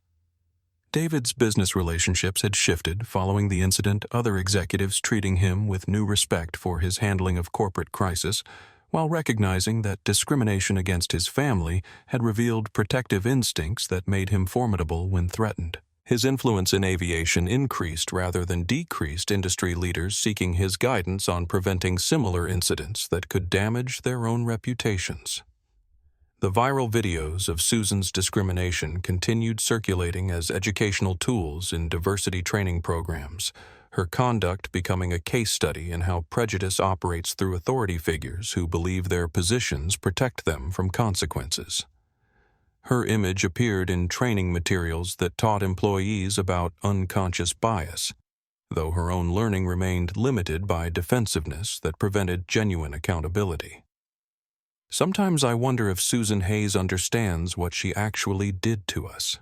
David's business relationships had shifted following the incident, other executives treating him with new respect for his handling of corporate crisis, while recognizing that discrimination against his family had revealed protective instincts that made him formidable when threatened. His influence in aviation increased rather than decreased industry leaders seeking his guidance on preventing similar incidents that could damage their own reputations. The viral videos of Susan's discrimination continued circulating as educational tools in diversity training programs, her conduct becoming a case study in how prejudice operates through authority figures who believe their positions protect them from consequences. Her image appeared in training materials that taught employees about unconscious bias, though her own learning remained limited by defensiveness that prevented genuine accountability. "Sometimes I wonder if Susan Hayes understands what she actually did to us,"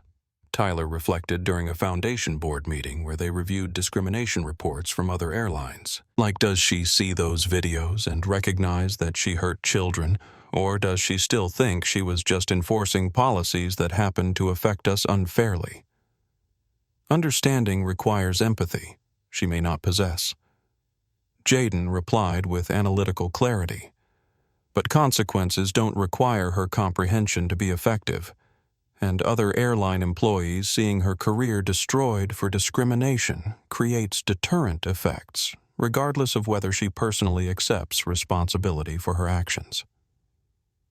Tyler reflected during a Foundation board meeting where they reviewed discrimination reports from other airlines. Like, does she see those videos and recognize that she hurt children, or does she still think she was just enforcing policies that happened to affect us unfairly? Understanding requires empathy she may not possess. Jayden replied with analytical clarity. But consequences don't require her comprehension to be effective, and other airline employees seeing her career destroyed for discrimination creates deterrent effects, regardless of whether she personally accepts responsibility for her actions.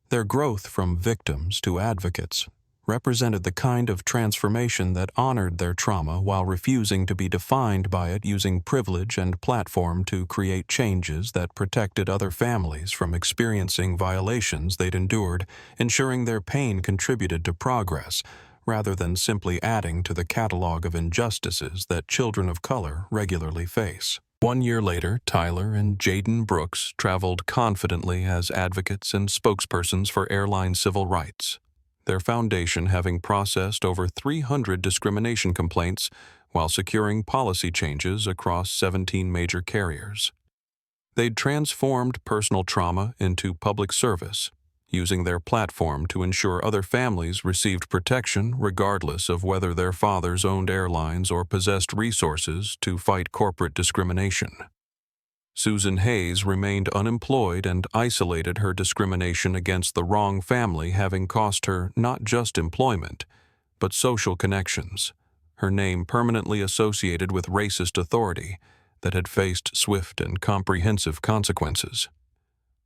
Their growth from victims to advocates represented the kind of transformation that honored their trauma while refusing to be defined by it, using privilege and platform to create changes that protected other families from experiencing violations they'd endured, ensuring their pain contributed to progress rather than simply adding to the catalog of injustices that children of color regularly face. 1 year later, Tyler and Jayden Brooks traveled confidently as advocates and spokespersons for airline civil rights, their foundation having processed over 300 discrimination complaints while securing policy changes across 17 major carriers. They'd transformed personal trauma into public service, using their platform to ensure other families received protection regardless of whether their fathers owned airlines or possessed resources to fight corporate discrimination. Susan Hayes remained unemployed and isolated, her discrimination against the wrong family having cost her not just employment, but social connections, her name permanently associated with racist authority that had faced swift and comprehensive consequences.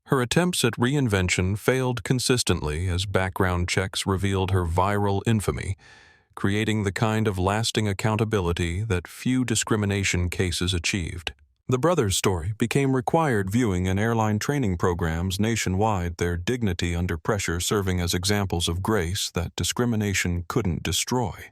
Her attempts at reinvention failed consistently as background checks revealed her viral infamy, creating the kind of lasting accountability that few discrimination cases achieved. The brothers' story became required viewing in airline training programs nationwide, their dignity under pressure serving as examples of grace that discrimination couldn't destroy,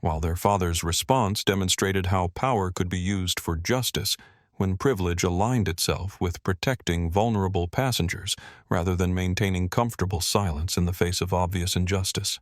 while their father's response demonstrated how power could be used for justice when privilege aligned itself with protecting vulnerable passengers rather than maintaining comfortable silence in the face of obvious injustice.